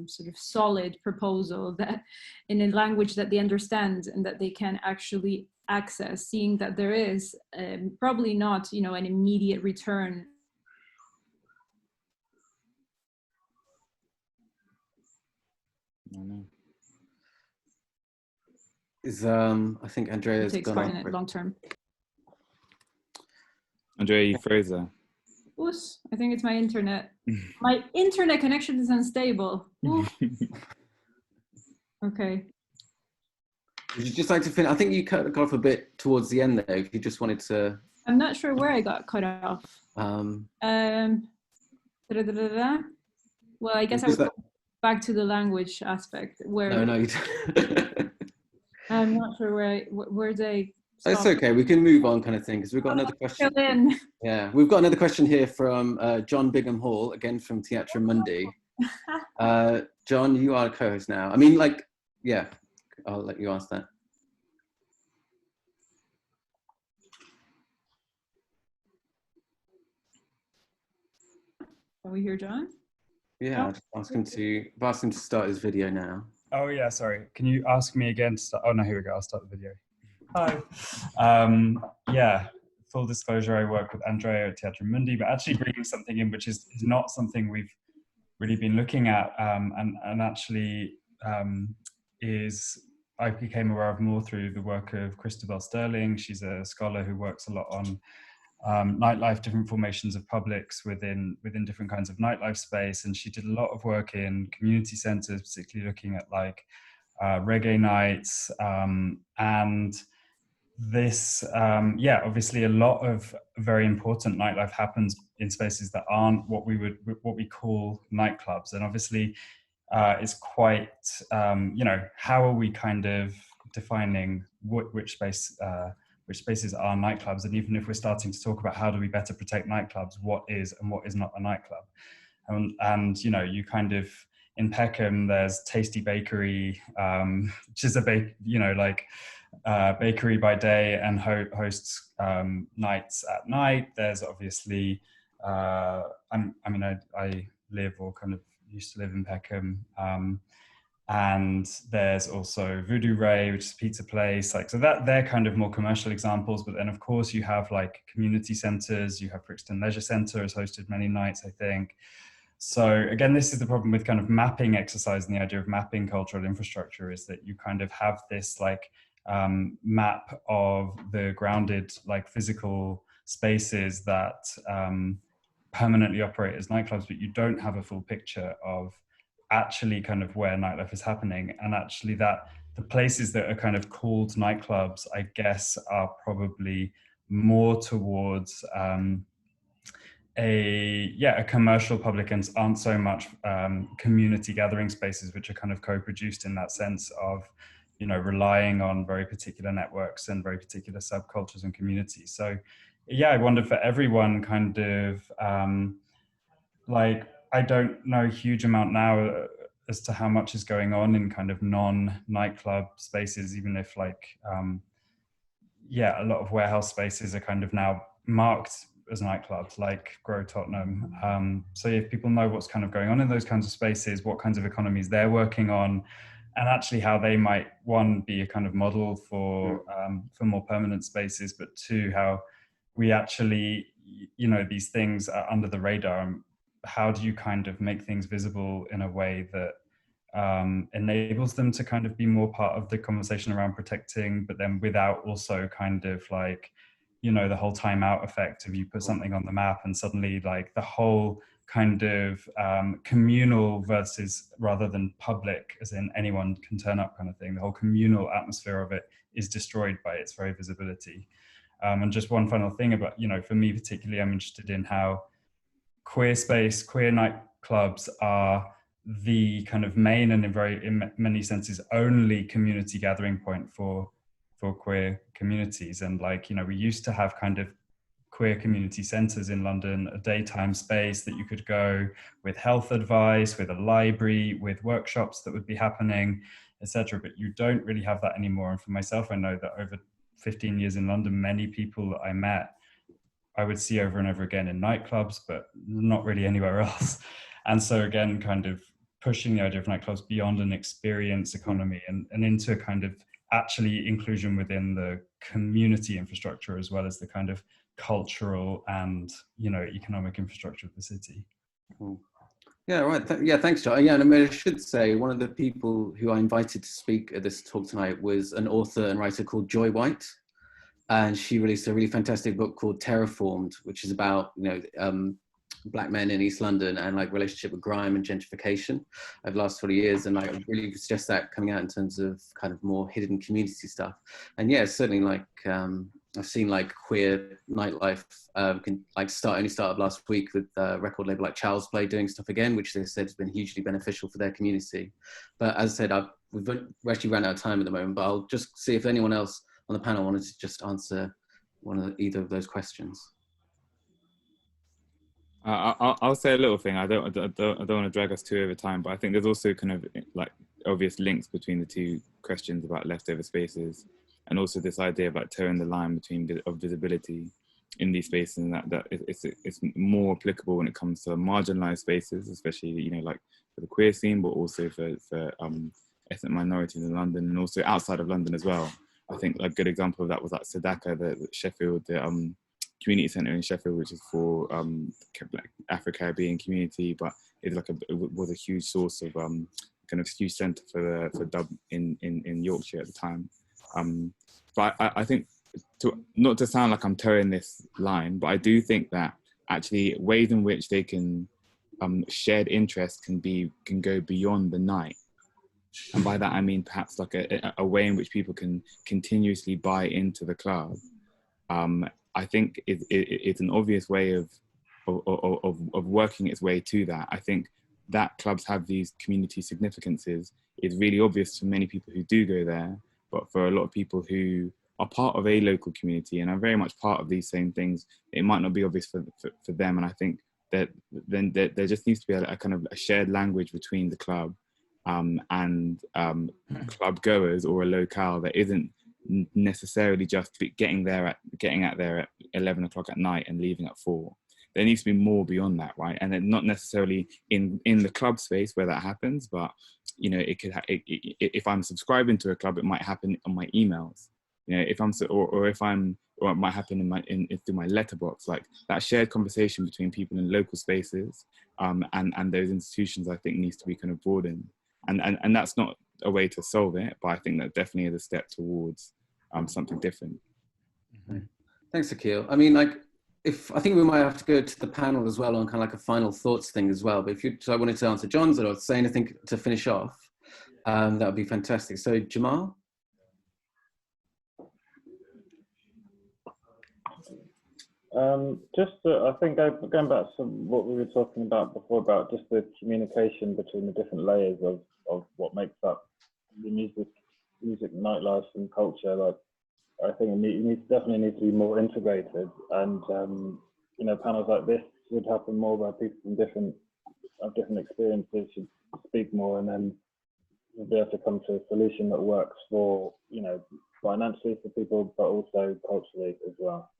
sort of solid proposal that in a language that they understand and that they can actually access, seeing that there is probably not, you know, an immediate return.
I think Andrea's
gone on long term.
Andrea, you froze there.
Oops, I think it's my internet. My internet connection is unstable. Okay.
Would you just like to finish? I think you cut off a bit towards the end there. If you just wanted to.
I'm not sure where I got cut off. Well, I guess I would go back to the language aspect. Where
no, you
I'm not sure where they.
It's okay. We can move on, kind of thing, because we've got another question. Yeah, we've got another question here from John Bigham Hall, again from Teatrum Mundi. John, you are a co-host now. I mean, like, yeah, I'll let you ask that.
Can we hear John?
Yeah, I'll just ask him to start his video now.
Oh yeah, sorry. Can you ask me again to start? Oh no, here we go. I'll start the video. Hi. Yeah, full disclosure, I work with Andrea at Teatrum Mundi, but actually bringing something in which is not something we've really been looking at, and actually I became aware of more through the work of Christabel Sterling. She's a scholar who works a lot on nightlife, different formations of publics within different kinds of nightlife space, and she did a lot of work in community centres, particularly looking at like reggae nights, and this obviously a lot of very important nightlife happens in spaces that aren't what we call nightclubs, and obviously it's quite how are we kind of defining which spaces are nightclubs, and even if we're starting to talk about how do we better protect nightclubs, what is and what is not a nightclub, and you kind of in Peckham there's Tasty Bakery, which is a bakery by day and hosts nights at night. There's obviously I live or kind of used to live in Peckham, and there's also Voodoo Ray, which is a pizza place, so that they're kind of more commercial examples. But then of course you have like community centres. You have Brixton Leisure Centre has hosted many nights, I think. So again, this is the problem with kind of mapping exercise, and the idea of mapping cultural infrastructure is that you kind of have this like map of the grounded like physical spaces that permanently operate as nightclubs, but you don't have a full picture of actually kind of where nightlife is happening, and actually that the places that are kind of called nightclubs, I guess, are probably more towards a commercial public and aren't so much community gathering spaces, which are kind of co-produced in that sense of relying on very particular networks and very particular subcultures and communities. So yeah, I wonder for everyone kind of I don't know a huge amount now as to how much is going on in kind of non-nightclub spaces, even if a lot of warehouse spaces are kind of now marked as nightclubs like Grow Tottenham. So if people know what's kind of going on in those kinds of spaces, what kinds of economies they're working on, and actually how they might, one, be a kind of model for more permanent spaces, but two, how we actually, these things are under the radar, and how do you kind of make things visible in a way that enables them to kind of be more part of the conversation around protecting, but then without also kind of the whole timeout effect of you put something on the map and suddenly like the whole kind of communal versus rather than public, as in anyone can turn up kind of thing, the whole communal atmosphere of it is destroyed by its very visibility. And just one final thing about, for me particularly, I'm interested in how queer nightclubs are the kind of main and in many senses only community gathering point for queer communities. And we used to have kind of queer community centres in London, a daytime space that you could go with health advice, with a library, with workshops that would be happening, etc. But you don't really have that anymore. And for myself, I know that over 15 years in London, many people that I met, I would see over and over again in nightclubs, but not really anywhere else. And so again, kind of pushing the idea of nightclubs beyond an experience economy and into kind of actually inclusion within the community infrastructure, as well as the kind of cultural and economic infrastructure of the city.
Yeah, right. Thanks, John. Yeah, and I mean, I should say one of the people who I invited to speak at this talk tonight was an author and writer called Joy White, and she released a really fantastic book called Terraformed, which is about Black men in East London and relationship with grime and gentrification over the last 40 years. And I really suggest that coming out in terms of kind of more hidden community stuff. And yeah, certainly I've seen queer nightlife only started last week with a record label like Child's Play doing stuff again, which they said has been hugely beneficial for their community. But as I said, we've actually run out of time at the moment, but I'll just see if anyone else on the panel wanted to just answer either of those questions.
I'll say a little thing. I don't want to drag us too over time, but I think there's also kind of obvious links between the two questions about leftover spaces, and also this idea about towing the line between of visibility in these spaces, and that it's more applicable when it comes to marginalized spaces, especially for the queer scene, but also for ethnic minorities in London and also outside of London as well. I think a good example of that was Sadaka, the Sheffield, community centre in Sheffield, which is for Afro-Caribbean community, but was a huge source of kind of huge centre for dub in Yorkshire at the time. But I think, not to sound like I'm towing this line, but I do think that actually ways in which they can shared interest can go beyond the night. And by that I mean perhaps like a way in which people can continuously buy into the club. I think it's an obvious way of working its way to that. I think that clubs have these community significances is really obvious to many people who do go there, but for a lot of people who are part of a local community and are very much part of these same things, it might not be obvious for them. And I think that then there just needs to be a kind of a shared language between the club and club goers, or a locale that isn't necessarily just getting out there at 11 o'clock at night and leaving at 4. There needs to be more beyond that, right? And then not necessarily in the club space where that happens, but you know, it could if I'm subscribing to a club, it might happen on my emails. You know, if I'm or it might happen through my letterbox. Like that shared conversation between people in local spaces and those institutions, I think needs to be kind of broadened. And that's not a way to solve it, but I think that definitely is a step towards something different.
Mm-hmm. Thanks, Akil. I mean, like, I think we might have to go to the panel as well on kind of like a final thoughts thing as well. But so I wanted to answer John's or say anything to finish off. That would be fantastic. So Jamal.
I think going back to what we were talking about before about just the communication between the different layers of what makes up the music, nightlife and culture. Like, I think it definitely needs to be more integrated, and you know, panels like this would happen more where people from different experiences should speak more, and then we'll be able to come to a solution that works for, you know, financially for people, but also culturally as well.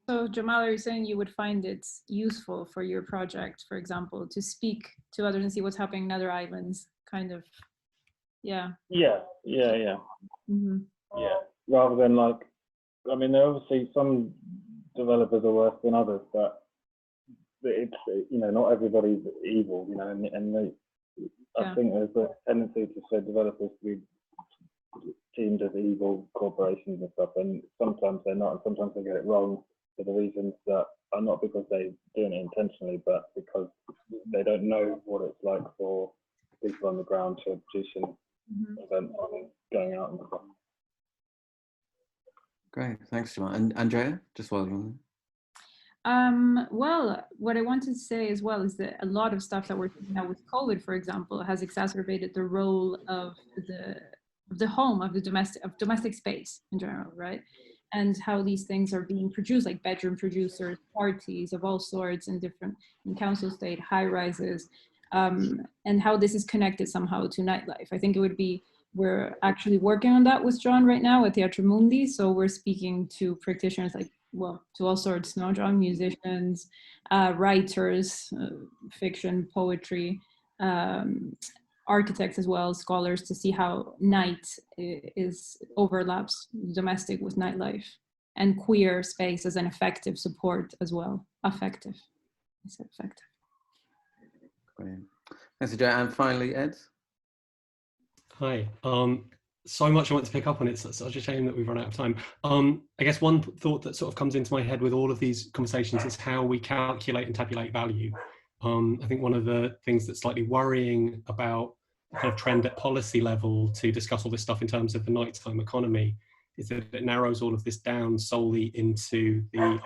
So Jamal, are you saying you would find it useful for your project, for example, to speak to others and see what's happening in other islands, kind of? Yeah. Yeah.
Mm-hmm. Yeah. Rather than like, I mean, obviously some developers are worse than others, but it's, you know, not everybody's evil, you know, and I think there's a tendency to say developers to be deemed as evil corporations and stuff, and sometimes they're not, and sometimes they get it wrong for the reasons that are not because they're doing it intentionally, but because they don't know what it's like for people on the ground to producing events and going out and stuff.
Great, thanks, Jamal. And Andrea, just while you're on.
Well, what I wanted to say as well is that a lot of stuff that we're doing now with COVID, for example, has exacerbated the role of the home, of the domestic space in general, right? And how these things are being produced, like bedroom producers, parties of all sorts in council state, high rises, and how this is connected somehow to nightlife. I think we're actually working on that with John right now at Teatrum Mundi. So we're speaking to practitioners to all sorts, no, John, musicians, writers, fiction, poetry, architects as well, scholars, to see how night overlaps domestic with nightlife, and queer space as an effective support as well. Affective. I said effective.
Brilliant. Thanks, Andrea. And finally, Ed.
Hi. So much I want to pick up on. It's such a shame that we've run out of time. I guess one thought that sort of comes into my head with all of these conversations is how we calculate and tabulate value. I think one of the things that's slightly worrying about the kind of trend at policy level to discuss all this stuff in terms of the nighttime economy is that it narrows all of this down solely into the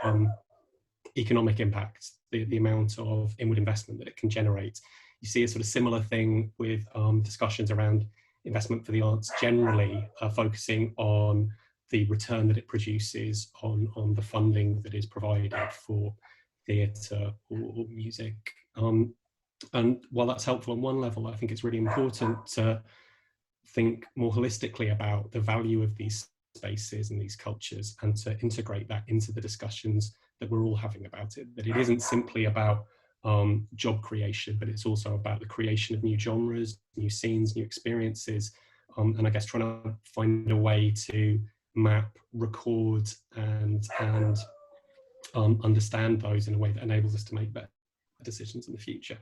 economic impact, the amount of inward investment that it can generate. You see a sort of similar thing with discussions around investment for the arts generally, focusing on the return that it produces on the funding that is provided for theatre or music. And while that's helpful on one level, I think it's really important to think more holistically about the value of these spaces and these cultures, and to integrate that into the discussions that we're all having about it. That it isn't simply about job creation, but it's also about the creation of new genres, new scenes, new experiences, and I guess trying to find a way to map, record, and understand those in a way that enables us to make better decisions in the future.